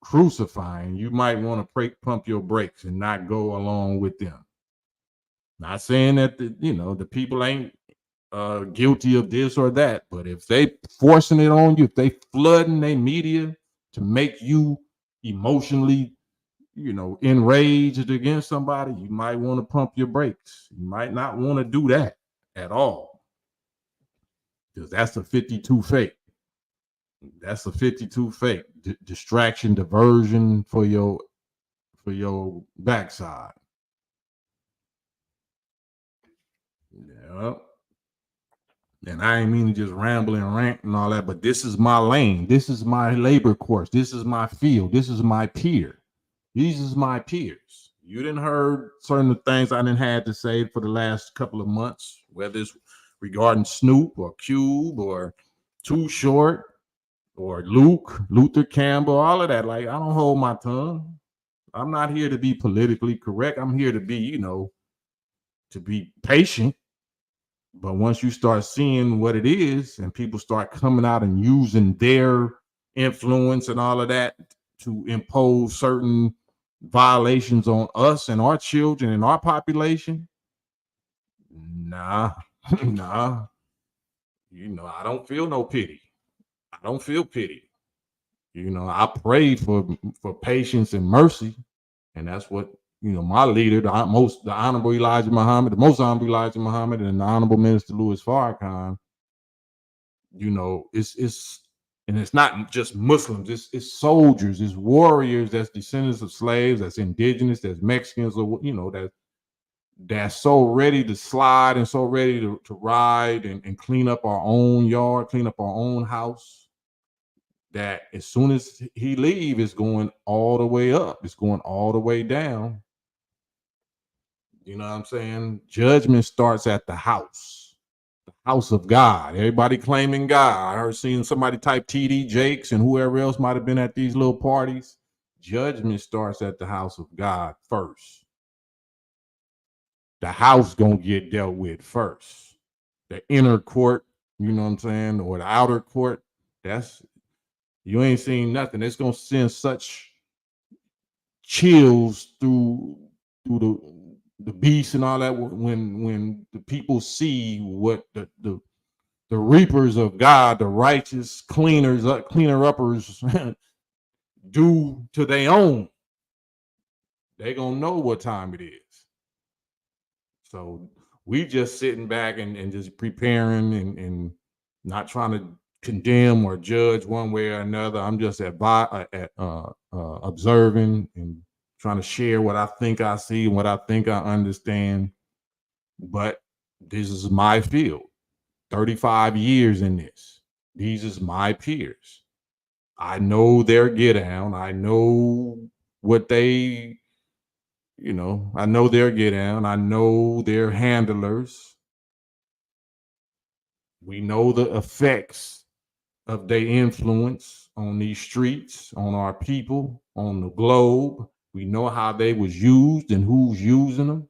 crucifying, you might want to pump your brakes and not go along with them. Not saying that the people ain't guilty of this or that, but if they forcing it on you, if they flooding their media to make you emotionally enraged against somebody, you might want to pump your brakes. You might not want to do that at all, because that's a 52 fake. That's a 52 fake. Distraction, diversion for your backside. Yeah. And I ain't mean to just ramble and rant and all that, but this is my lane. This is my labor course. This is my field. This is my peer. These is my peers. You didn't heard certain things I didn't had to say for the last couple of months, whether it's regarding Snoop or Cube or Too Short or Luther Campbell, all of that. Like, I don't hold my tongue. I'm not here to be politically correct. I'm here to be, to be patient. But once you start seeing what it is and people start coming out and using their influence and all of that to impose certain violations on us and our children and our population, nah, nah. I don't feel no pity. I don't feel pity. I pray for patience and mercy, and that's what my leader, the Honorable Elijah Muhammad, the most Honorable Elijah Muhammad, and the Honorable Minister Louis Farrakhan. It's not just Muslims. It's soldiers, it's warriors. That's descendants of slaves. That's indigenous. That's Mexicans, or that's so ready to slide and so ready to ride and clean up our own yard, clean up our own house. That as soon as he leave, it's going all the way up. It's going all the way down. You know what I'm saying? Judgment starts at the house of God. Everybody claiming God. I heard seeing somebody type TD Jakes and whoever else might have been at these little parties. Judgment starts at the house of God first. The house gonna get dealt with first. The inner court, you know what I'm saying, or the outer court. You ain't seen nothing. It's gonna send such chills through the beast and all that when the people see what the reapers of God, the righteous cleaner uppers do to their own. They gonna know what time it is. So we just sitting back and just preparing and not trying to condemn or judge one way or another. I'm just observing and trying to share what I think I see and what I think I understand. But this is my field. 35 years in this. These is my peers. I know their get down. I know what they, I know their get down. I know their handlers. We know the effects of their influence on these streets, on our people, on the globe. We know how they was used and who's using them.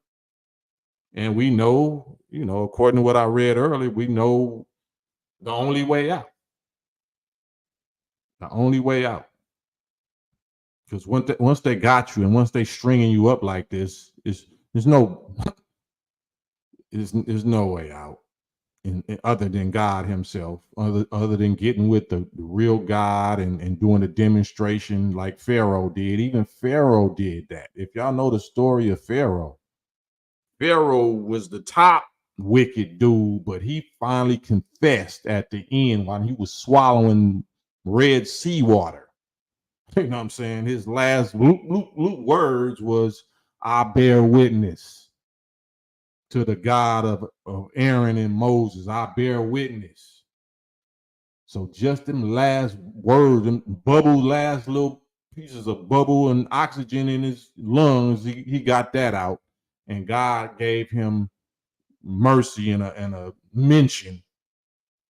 And we know, according to what I read earlier, we know the only way out. The only way out. Because once they got you and once they stringing you up like this, there's no way out. Other than God himself, other than getting with the real God and doing a demonstration like Pharaoh did. Even Pharaoh did that. If y'all know the story of Pharaoh was the top wicked dude, but he finally confessed at the end while he was swallowing red seawater. You know what I'm saying? His last words was, I bear witness to the God of Aaron and Moses. I bear witness. So just them last words, them bubble, last little pieces of bubble and oxygen in his lungs, he got that out. And God gave him mercy and a mention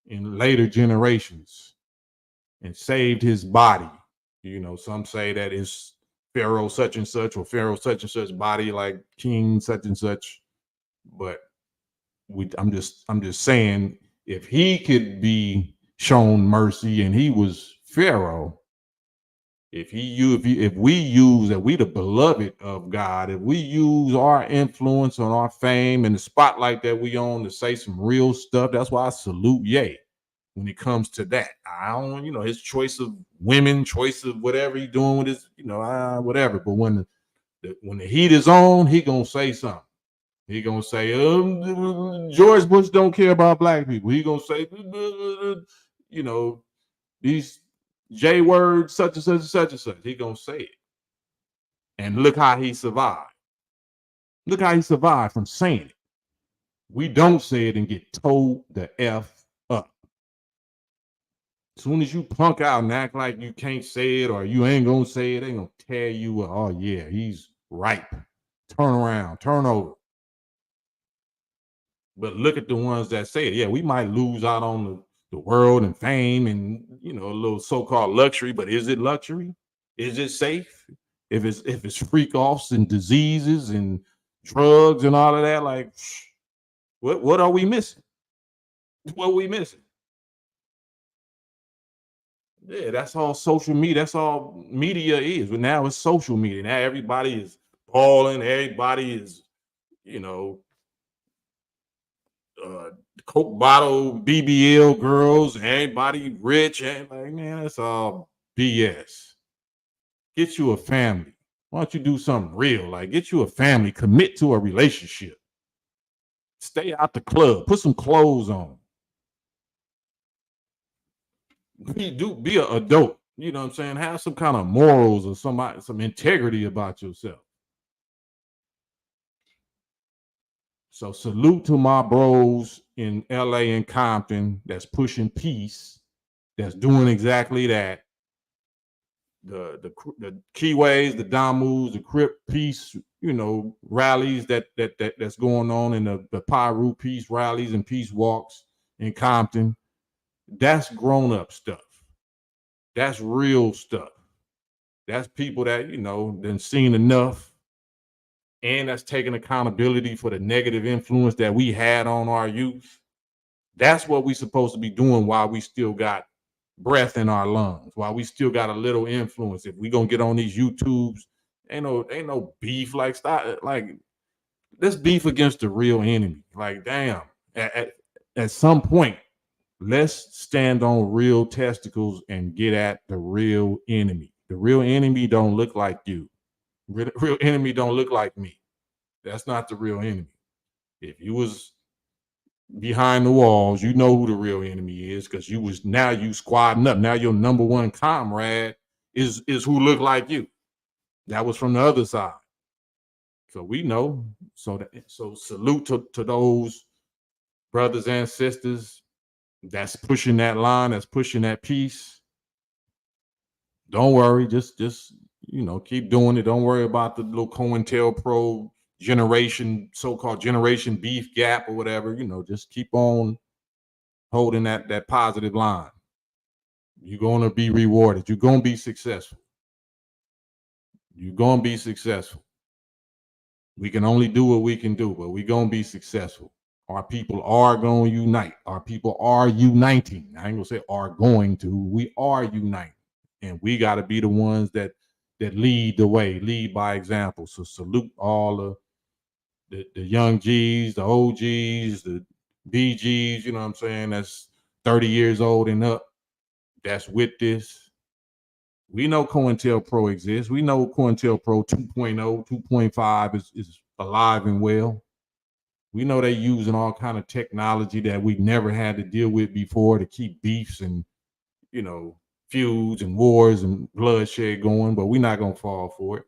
in later generations and saved his body. You know, some say that it's Pharaoh such and such or Pharaoh such and such body, like King such and such. But I'm just saying, if he could be shown mercy and he was Pharaoh, if we use that, we the beloved of God, if we use our influence on our fame and the spotlight that we own to say some real stuff, that's why I salute Ye when it comes to that. I don't, his choice of women, choice of whatever he's doing with his, whatever. But when the heat is on, he gonna say something. He gonna say, George Bush don't care about black people. He gonna say, these J words, such and such and such and such. He gonna say it. And look how he survived. Look how he survived from saying it. We don't say it and get told the F up. As soon as you punk out and act like you can't say it or you ain't gonna say it, they gonna tear you up. Oh yeah, he's ripe. Turn around, turn over. But look at the ones that say it. Yeah, we might lose out on the world and fame and a little so-called luxury, but is it luxury? Is it safe? If it's freak offs and diseases and drugs and all of that, like what are we missing? What are we missing? Yeah, that's all social media. That's all media is. But now it's social media. Now everybody is balling. Everybody is, you know, Coke bottle BBL girls. Everybody rich. And like, man, that's all BS. Get you a family. Why don't you do something real? Like, get you a family. Commit to a relationship. Stay out the club. Put some clothes on. Be an adult. You know what I'm saying? Have some kind of morals or some integrity about yourself. So salute to my bros in LA and Compton that's pushing peace, that's doing exactly that. The Keyways, the Damus, the Crip peace, rallies that's going on in the Pyru peace rallies and peace walks in Compton. That's grown up stuff. That's real stuff. That's people that, done seen enough, and that's taking accountability for the negative influence that we had on our youth. That's what we supposed to be doing while we still got breath in our lungs, while we still got a little influence. If we gonna get on these YouTubes, ain't no beef. Like let's beef against the real enemy. Like, damn, at some point, let's stand on real testicles and get at the real enemy. The real enemy don't look like you. Real enemy don't look like me. That's not the real enemy. If you was behind the walls, you know who the real enemy is, because you squadding up. Now your number one comrade is who look like you. That was from the other side. So we know. So salute to those brothers and sisters that's pushing that line, that's pushing that peace. Don't worry, just keep doing it. Don't worry about the little COINTELPRO generation, so-called generation beef gap or whatever. Just keep on holding that positive line. You're gonna be rewarded. You're gonna be successful. You're gonna be successful. We can only do what we can do, but we're gonna be successful. Our people are gonna unite. Our people are uniting. I ain't gonna say are going to. We are uniting, and we got to be the ones that lead the way, lead by example. So salute all the young G's, the OGs, the BGs. You know what I'm saying? That's 30 years old and up. That's with this. We know COINTELPRO exists. We know COINTELPRO 2.0, 2.5 is alive and well. We know they're using all kind of technology that we never had to deal with before to keep beefs and, feuds and wars and bloodshed going, but we're not going to fall for it.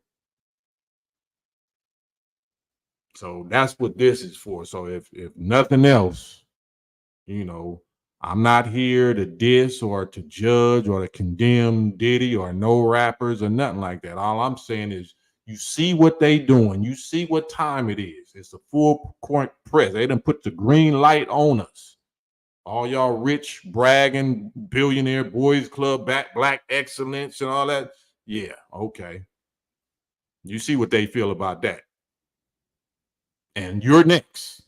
So that's what this is for. So if nothing else, you know, I'm not here to diss or to judge or to condemn Diddy or no rappers or nothing like that. All I'm saying is you see what they doing. You see what time it is. It's a full court press. They done put the green light on us. All y'all rich, bragging, billionaire boys club, black excellence and all that. Yeah, okay. You see what they feel about that. And you're next.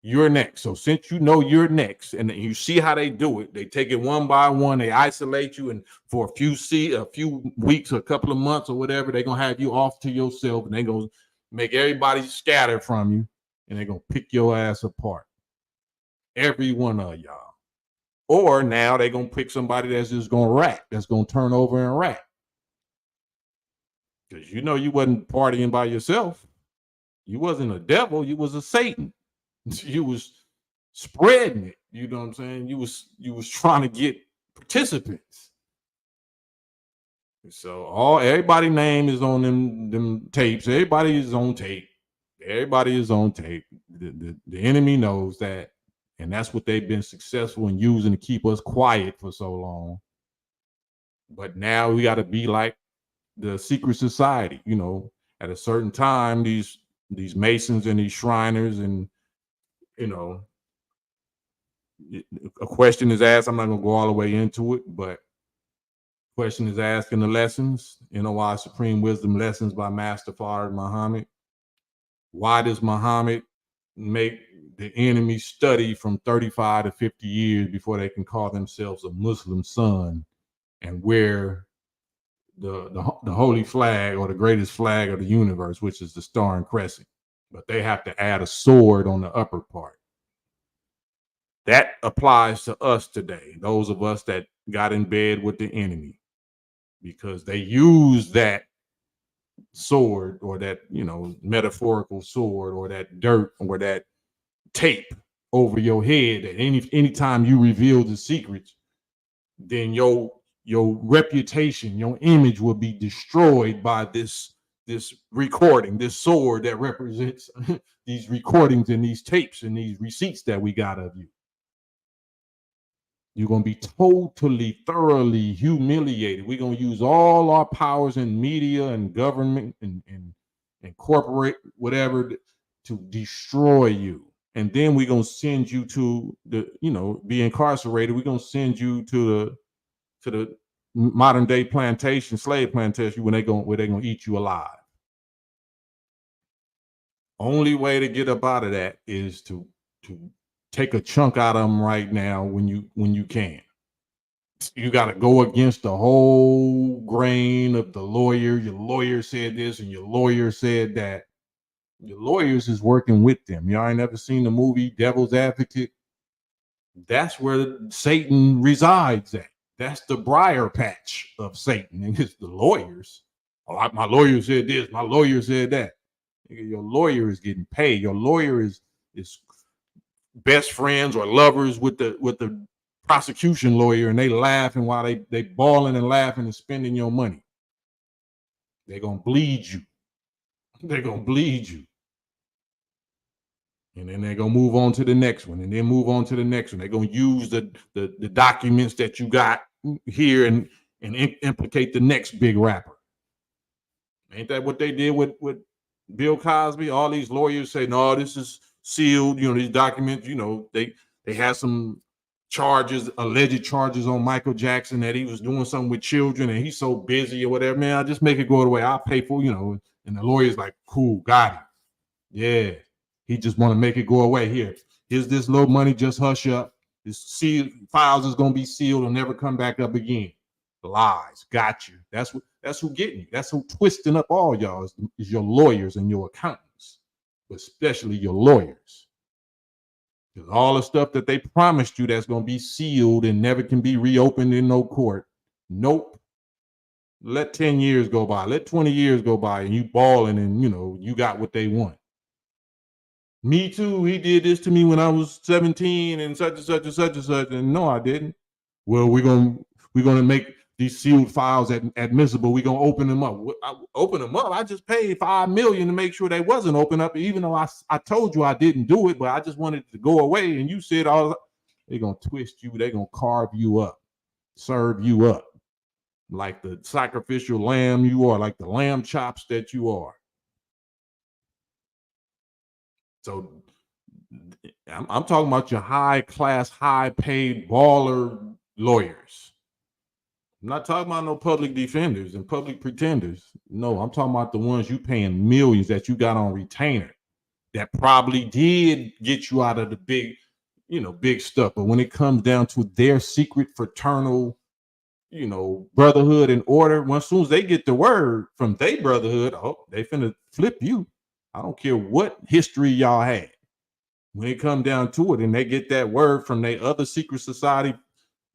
You're next. So since you know you're next, and you see how they do it, they take it one by one, they isolate you, and for a few weeks, a couple of months or whatever, they're gonna have you off to yourself, and they're gonna make everybody scatter from you, and they're gonna pick your ass apart. Every one of y'all. Or now they're gonna pick somebody that's just gonna rap, that's gonna turn over and rap. Because you know you wasn't partying by yourself. You wasn't a devil, you was a Satan. You was spreading it. You know what I'm saying? You was trying to get participants. So everybody name is on them tapes. Everybody is on tape. Everybody is on tape. The enemy knows that, and that's what they've been successful in using to keep us quiet for so long. But now we got to be like the secret society. You know, at a certain time, these Masons and these Shriners and a question is asked. I'm not going to go all the way into it, but question is asked in the lessons, NOI Supreme Wisdom Lessons by Master Fard Muhammad. Why does Muhammad make the enemy study from 35 to 50 years before they can call themselves a Muslim son and wear the holy flag or the greatest flag of the universe, which is the Star and Crescent? But they have to add a sword on the upper part. That applies to us today, those of us that got in bed with the enemy, because they use that sword or that, metaphorical sword or that dirt or that tape over your head that anytime you reveal the secrets, then your reputation, your image will be destroyed by this recording, this sword that represents these recordings and these tapes and these receipts that we got of you. You're going to be totally, thoroughly humiliated. We're going to use all our powers in media and government and corporate, whatever, to destroy you. And then we're going to send you to be incarcerated. We're going to send you to the modern day slave plantation, where they're going to eat you alive. Only way to get up out of that is to take a chunk out of them right now when you can. You got to go against the whole grain of the lawyer. Your lawyer said this and your lawyer said that. Your lawyers is working with them. Y'all ain't never seen the movie Devil's Advocate? That's where Satan resides at. That's the briar patch of Satan. And it's the lawyers. Oh, my lawyer said this. My lawyer said that. Your lawyer is getting paid. Your lawyer is best friends or lovers with the prosecution lawyer, and they laughing while they bawling and laughing and spending your money. They're gonna bleed you. They're gonna bleed you. And then they're gonna move on to the next one, and then move on to the next one. They're gonna use the documents that you got here and implicate the next big rapper. Ain't that what they did with Bill Cosby? All these lawyers say, no, this is sealed. These documents, they had some charges, alleged charges on Michael Jackson that he was doing something with children and he's so busy or whatever. Man, I'll just make it go away. I'll pay for, and the lawyer's like, cool, got it. Yeah. He just want to make it go away. Here's this little money, just hush up. This files is gonna be sealed and never come back up again. Lies, got you. That's who getting you. That's who twisting up all y'all is your lawyers and your accountants, but especially your lawyers. Because all the stuff that they promised you that's gonna be sealed and never can be reopened in no court. Nope. Let 10 years go by, let 20 years go by, and you balling and you got what they want. Me too. He did this to me when I was 17 and such and such and such and such. And no, I didn't. Well, we're gonna make these sealed files admissible. We're gonna open them up. Open them up. I just paid $5 million to make sure they wasn't open up, even though I told you I didn't do it, but I just wanted it to go away. And you said they're gonna twist you, they're gonna carve you up, serve you up like the sacrificial lamb you are, like the lamb chops that you are. So I'm talking about your high class, high paid baller lawyers. I'm not talking about no public defenders and public pretenders. No, I'm talking about the ones you paying millions that you got on retainer that probably did get you out of the big, big stuff. But when it comes down to their secret fraternal, brotherhood and order, as soon as they get the word from their brotherhood, they finna flip you. I don't care what history y'all had. When it come down to it, and they get that word from their other secret society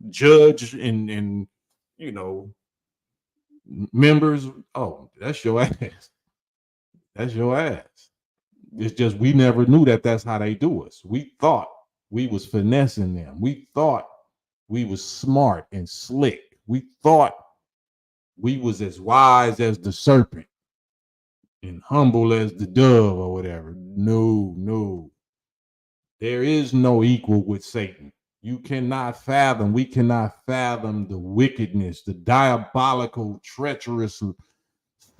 judge and members, that's your ass. That's your ass. It's just we never knew that's how they do us. We thought we was finessing them. We thought we was smart and slick. We thought we was as wise as the serpent and humble as the dove or whatever. No. There is no equal with Satan. We cannot fathom the wickedness, the diabolical, treacherous,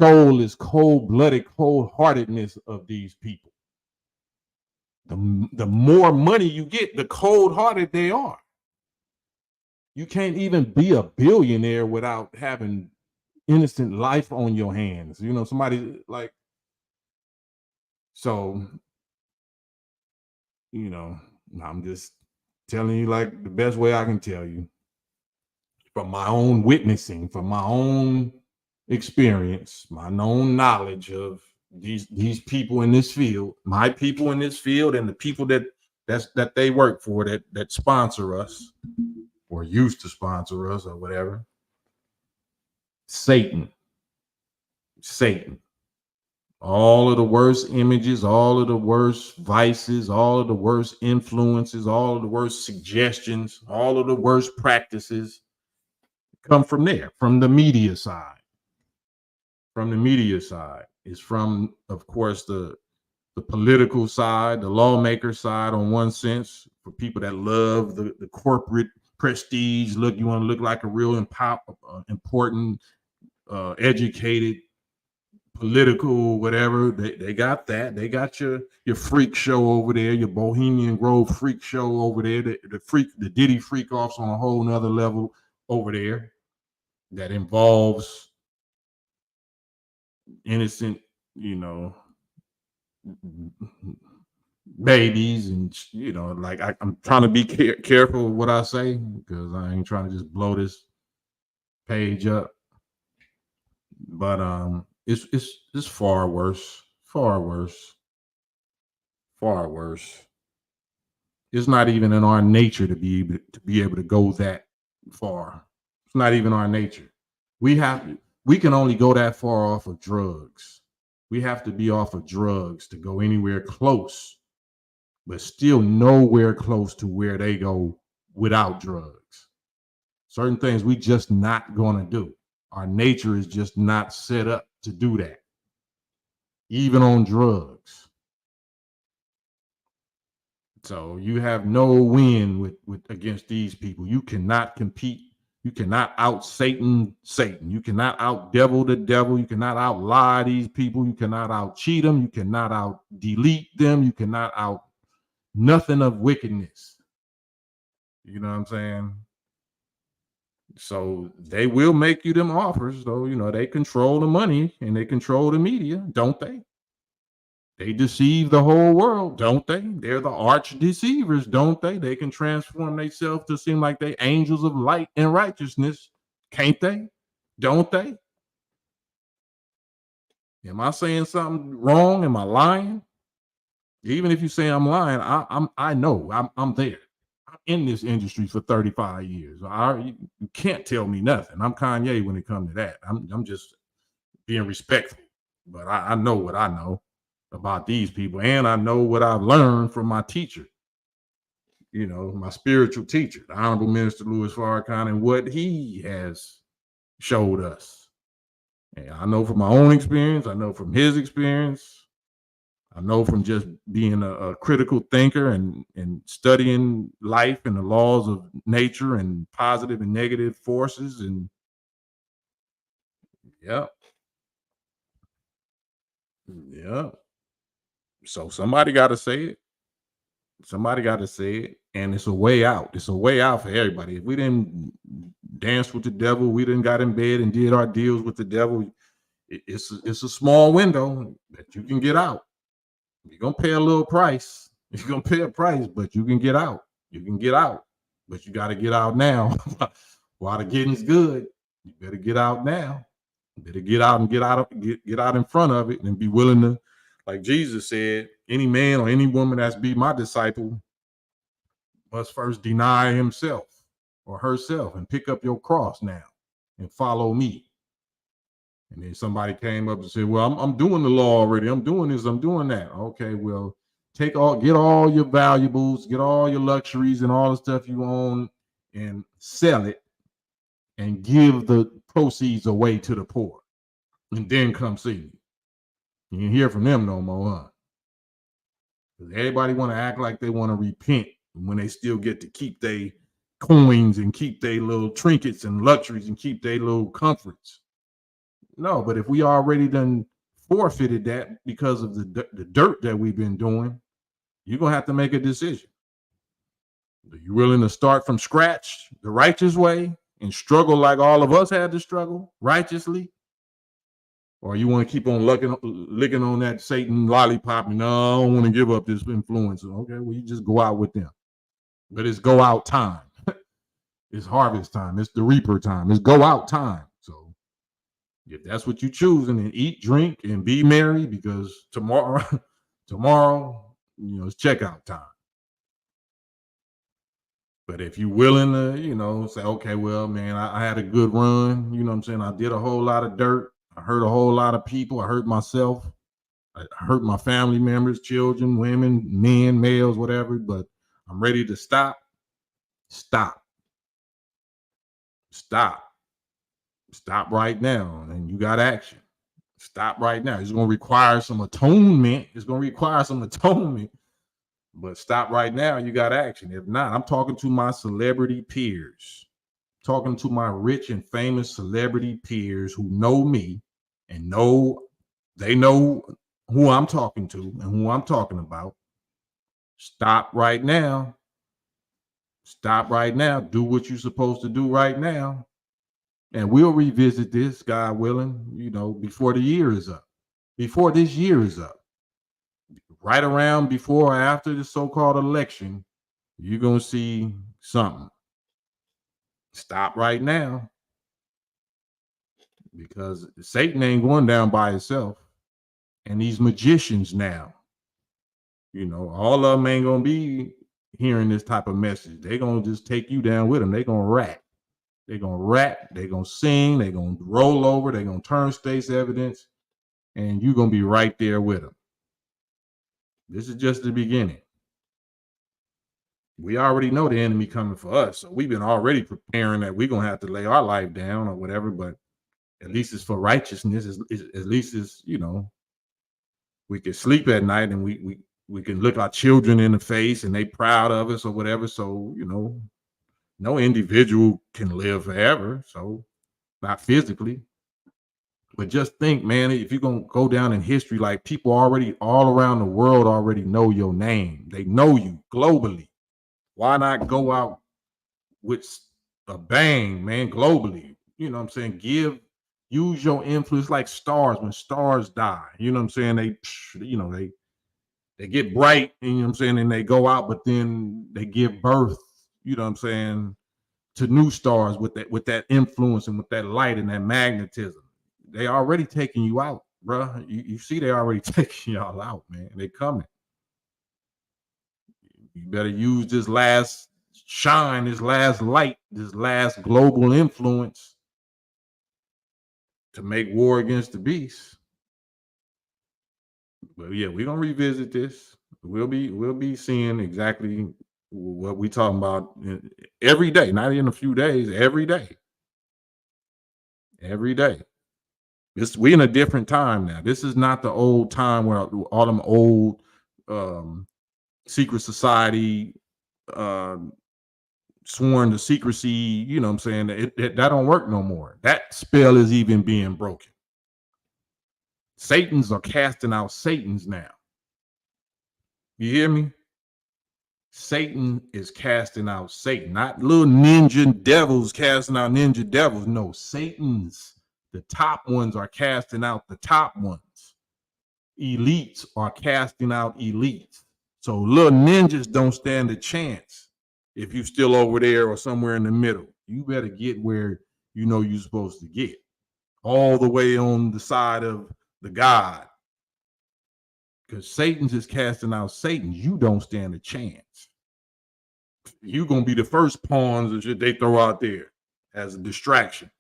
soulless, cold-blooded, cold-heartedness of these people. The more money you get, the cold-hearted they are. You can't even be a billionaire without having innocent life on your hands. Somebody like, so, I'm just telling you like the best way I can tell you from my own witnessing, from my own experience, my own knowledge of these people in this field, my people in this field, and the people that they work for, that sponsor us or used to sponsor us or whatever. Satan. All of the worst images, all of the worst vices, all of the worst influences, all of the worst suggestions, all of the worst practices come from there, from the media side. From the media side. It's from, of course, the political side, the lawmaker side on one sense, for people that love the corporate prestige. Look, you want to look like a real important, educated, political, whatever. They got that. They got your freak show over there, your Bohemian Grove freak show over there, the Diddy freak offs on a whole nother level over there that involves innocent, babies, and like I'm trying to be careful with what I say because I ain't trying to just blow this page up. But it's far worse. It's not even in our nature to be able to go that far. It's not even our nature. We can only go that far off of drugs. We have to be off of drugs to go anywhere close, but still nowhere close to where they go without drugs. Certain things we just not gonna do. Our nature is just not set up to do that, even on drugs. So you have no win with against these people. You cannot compete. You cannot out Satan. You cannot out devil the devil. You cannot out lie these people. You cannot out cheat them. You cannot out delete them. You cannot out nothing of wickedness. You know what I'm saying? So they will make you them offers, though. They control the money and they control the media, don't they? They deceive the whole world, don't they? They're the arch deceivers, don't they? They can transform themselves to seem like they angels of light and righteousness, can't they? Don't they? Am I saying something wrong? Am I lying? Even if you say I'm lying, I know I'm there. I'm in this industry for 35 years. You can't tell me nothing. I'm Kanye when it comes to that. I'm just being respectful, but I know what I know about these people, and I know what I've learned from my teacher, my spiritual teacher, the Honorable Minister Louis Farrakhan, and what he has showed us. And I know from my own experience, I know from his experience, I know from just being a critical thinker and studying life and the laws of nature and positive and negative forces. And yeah, yeah. So somebody got to say it. Somebody got to say it. And it's a way out. It's a way out for everybody. If we didn't dance with the devil, we didn't got in bed and did our deals with the devil. It's a small window that you can get out. You're gonna pay a little price. You're gonna pay a price, but you can get out. You can get out, but you got to get out now. While the getting's good, you better get out now. You better get out and get out in front of it and be willing to, like Jesus said, any man or any woman that's be my disciple must first deny himself or herself and pick up your cross now and follow me. And then somebody came up and said, well, I'm doing the law already. I'm doing this. I'm doing that. Okay, well, get all your valuables, get all your luxuries and all the stuff you own and sell it and give the proceeds away to the poor. And then come see me. You didn't hear from them no more, huh? Because everybody want to act like they want to repent when they still get to keep their coins and keep their little trinkets and luxuries and keep their little comforts. No, but if we already done forfeited that because of the dirt that we've been doing, you're going to have to make a decision. Are you willing to start from scratch the righteous way and struggle like all of us had to struggle righteously? Or you want to keep on licking on that Satan lollipop and no, I don't want to give up this influence. Okay, well, you just go out with them. But it's go out time. It's harvest time. It's the reaper time. It's go out time. So if that's what you choose, and then eat, drink, and be merry, because tomorrow, it's checkout time. But if you're willing to, say, okay, well, man, I had a good run. You know what I'm saying? I did a whole lot of dirt. I hurt a whole lot of people. I hurt myself. I hurt my family members, children, women, men, males, whatever. But I'm ready to stop. Stop. Stop. Stop right now. And you got action. Stop right now. It's going to require some atonement. But stop right now. You got action. If not, I'm talking to my celebrity peers, talking to my rich and famous celebrity peers who know me and they know who I'm talking to and who I'm talking about. Stop right now. Stop right now. Do what you're supposed to do right now. And we'll revisit this, God willing, before the year is up. Before this year is up. Right around before or after the so-called election, you're going to see something. Stop right now. Because Satan ain't going down by himself. And these magicians now, all of them ain't going to be hearing this type of message. They're going to just take you down with them. They're going to rap. They're going to rap. They're going to sing. They're going to roll over. They're going to turn state's evidence. And you're going to be right there with them. This is just the beginning. We already know the enemy coming for us. So we've been already preparing that we're going to have to lay our life down or whatever. But at least it's for righteousness. At least it's, we can sleep at night and we can look our children in the face and they proud of us or whatever. So, no individual can live forever. So not physically. But just think, man, if you're going to go down in history, like people already all around the world already know your name. They know you globally. Why not go out with a bang, man, globally? You know what I'm saying? Use your influence like stars when stars die. You know what I'm saying? They get bright, you know what I'm saying? And they go out, but then they give birth, you know what I'm saying, to new stars with that influence and with that light and that magnetism. They already taking you out, bro. You see, they already taking y'all out, man. They coming. You better use this last shine, this last light, this last global influence to make war against the beast. But yeah, we're gonna revisit this. We'll be seeing exactly what we talking about every day, not in a few days, every day. every day. We in a different time now. This is not the old time where all them old um, secret society uh, sworn to secrecy. You know what I'm saying? That don't work no more. That spell is even being broken. Satans are casting out Satans now. You hear me? Satan is casting out Satan, not little ninja devils casting out ninja devils. No, Satan's, the top ones are casting out the top ones. Elites are casting out elites. So little ninjas don't stand a chance if you're still over there or somewhere in the middle. You better get where you know you're supposed to get. All the way on the side of the God. Because Satan's is casting out Satan. You don't stand a chance. You're going to be the first pawns and shit they throw out there as a distraction.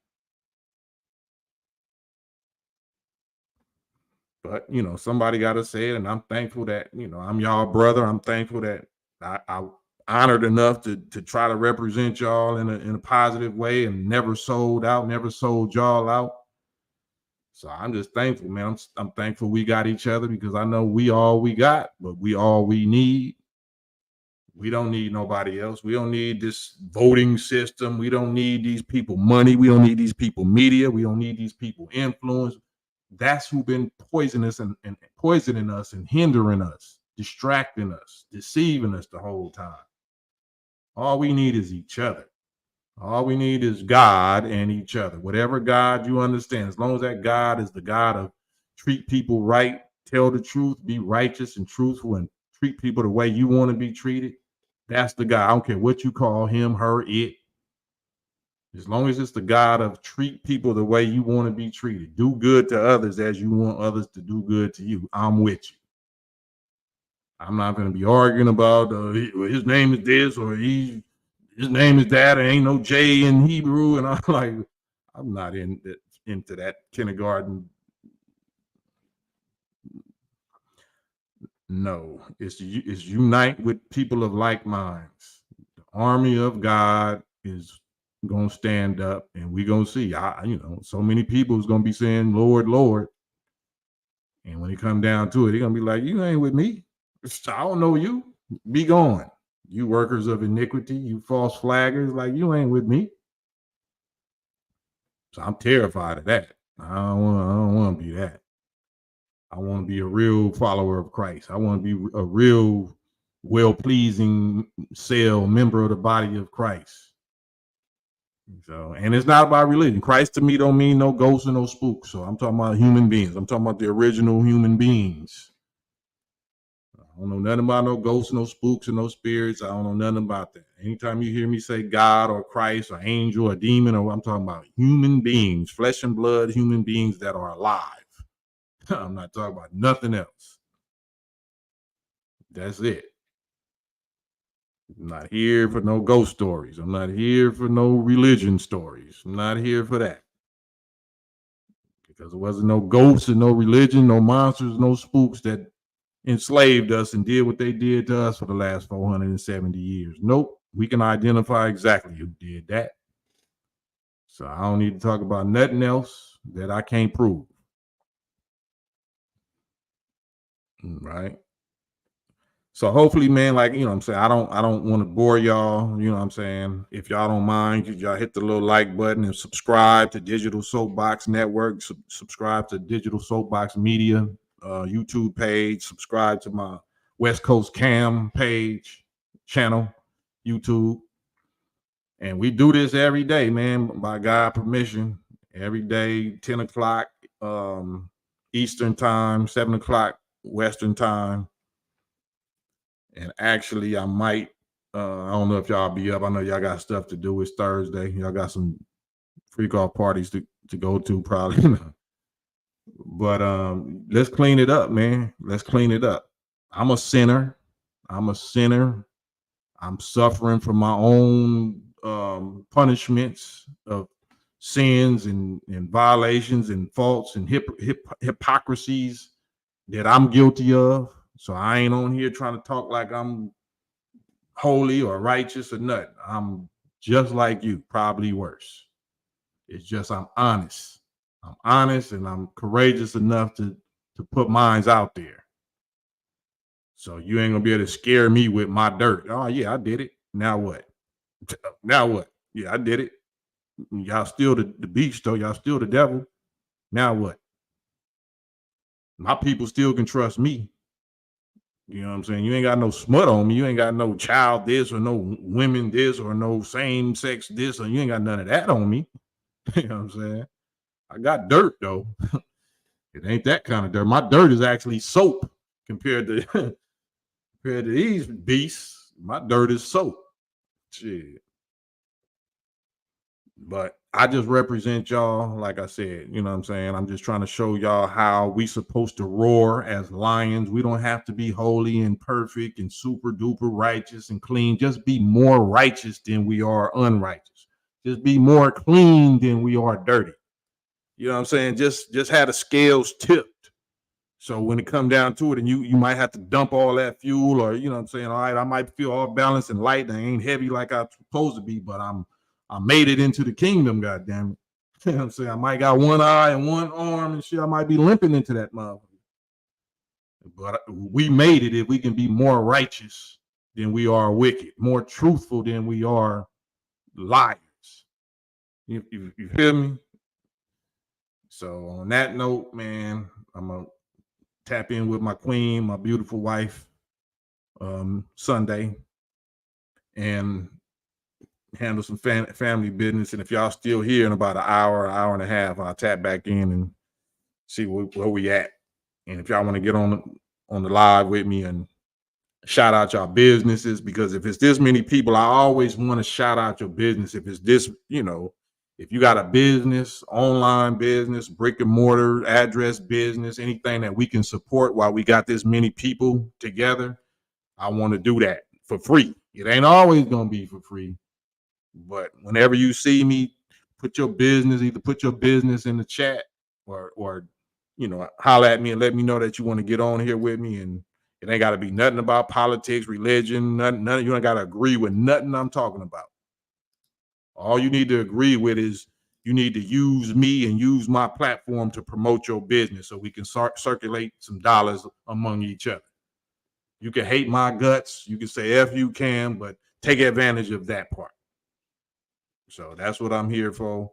But, you know, somebody got to say it, and I'm thankful that, you know, I'm y'all brother. I'm thankful that I honored enough to try to represent y'all in a positive way and never sold out, never sold y'all out. So I'm just thankful, man. I'm thankful we got each other because I know we all we got, but we all we need. We don't need nobody else. We don't need this voting system. We don't need these people money. We don't need these people media. We don't need these people influence. That's who been poisoning us and poisoning us and hindering us, distracting us, deceiving us the whole time. All we need is each other. All we need is God and each other. Whatever God you understand, as long as that God is the God of treat people right, tell the truth, be righteous and truthful, and treat people the way you want to be treated. That's the God. I don't care what you call him, her, it. As long as it's the God of treat people the way you want to be treated. Do good to others as you want others to do good to you. I'm with you. I'm not going to be arguing about his name is this or his name is that. There ain't no J in Hebrew. And I'm like, I'm not into that kindergarten. No, it's unite with people of like minds. The army of God is gonna stand up, and we gonna see. So many people is gonna be saying, "Lord, Lord," and when it come down to it, they're gonna be like, "You ain't with me. I don't know you. Be gone, you workers of iniquity, you false flaggers. Like you ain't with me." So I'm terrified of that. I don't want to be that. I want to be a real follower of Christ. I want to be a real well-pleasing member of the body of Christ. So, and it's not about religion. Christ to me don't mean no ghosts and no spooks. So I'm talking about human beings. I'm talking about the original human beings. I don't know nothing about no ghosts, no spooks, and no spirits. I don't know nothing about that. Anytime you hear me say God or Christ or angel or demon, or I'm talking about human beings, flesh and blood human beings that are alive. I'm not talking about nothing else. That's it. I'm not here for no ghost stories. I'm not here for no religion stories. I'm not here for that. Because there wasn't no ghosts and no religion, no monsters, no spooks that enslaved us and did what they did to us for the last 470 years. Nope. We can identify exactly who did that. So I don't need to talk about nothing else that I can't prove. Right. So hopefully, man, like, you know what I'm saying, I don't want to bore y'all, you know what I'm saying? If y'all don't mind, could y'all hit the little like button and subscribe to Digital Soapbox Network, subscribe to Digital Soapbox Media YouTube page, subscribe to my West Coast Cam page, channel, YouTube. And we do this every day, man, by God permission. Every day, 10 o'clock Eastern time, 7 o'clock Western time. And actually, I might, I don't know if y'all be up. I know y'all got stuff to do. It's Thursday. Y'all got some freak off parties to go to probably. But let's clean it up, man. Let's clean it up. I'm a sinner. I'm suffering from my own punishments of sins and violations and faults and hypocrisies that I'm guilty of. So I ain't on here trying to talk like I'm holy or righteous or nothing. I'm just like you, probably worse. It's just I'm honest. I'm honest and I'm courageous enough to put mines out there. So you ain't gonna be able to scare me with my dirt. Oh yeah, I did it. Now what? Now what? Yeah, I did it. Y'all still the beast though. Y'all still the devil. Now what? My people still can trust me. You know what I'm saying? You ain't got no smut on me. You ain't got no child this or no women this or no same sex this, or you ain't got none of that on me. You know what I'm saying? I got dirt though. It ain't that kind of dirt. My dirt is actually soap compared to compared to these beasts. My dirt is soap. Shit. But I just represent y'all, like I said, you know what I'm saying? I'm just trying to show y'all how we supposed to roar as lions. We don't have to be holy and perfect and super duper righteous and clean. Just be more righteous than we are unrighteous. Just be more clean than we are dirty. You know what I'm saying? Just have the scales tipped. So when it come down to it, and you might have to dump all that fuel, or you know what I'm saying, all right, I might feel all balanced and light and I ain't heavy like I'm supposed to be, but I made it into the kingdom, goddamn it. You know what I'm saying? I might got one eye and one arm and shit. I might be limping into that motherfucker. But we made it if we can be more righteous than we are wicked, more truthful than we are liars. You feel me? So on that note, man, I'm gonna tap in with my queen, my beautiful wife, Sunday, and handle some family business. And if y'all still here in about an hour and a half, I'll tap back in and see where we at. And if y'all want to get on the live with me and shout out y'all businesses, because if it's this many people, I always want to shout out your business. If it's this, if you got a business, online business, brick and mortar, address business, anything that we can support while we got this many people together, I want to do that for free. It ain't always going to be for free, but whenever you see me, either put your business in the chat or holler at me and let me know that you want to get on here with me. And it ain't got to be nothing about politics, religion, none. You ain't got to agree with nothing I'm talking about. All you need to agree with is you need to use me and use my platform to promote your business so we can circulate some dollars among each other. You can hate my guts. You can say F you can, but take advantage of that part. So that's what I'm here for.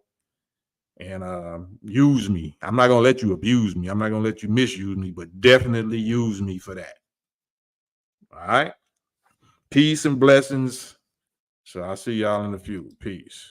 And use me. I'm not going to let you abuse me. I'm not going to let you misuse me, but definitely use me for that. All right. Peace and blessings. So I'll see y'all in a few. Peace.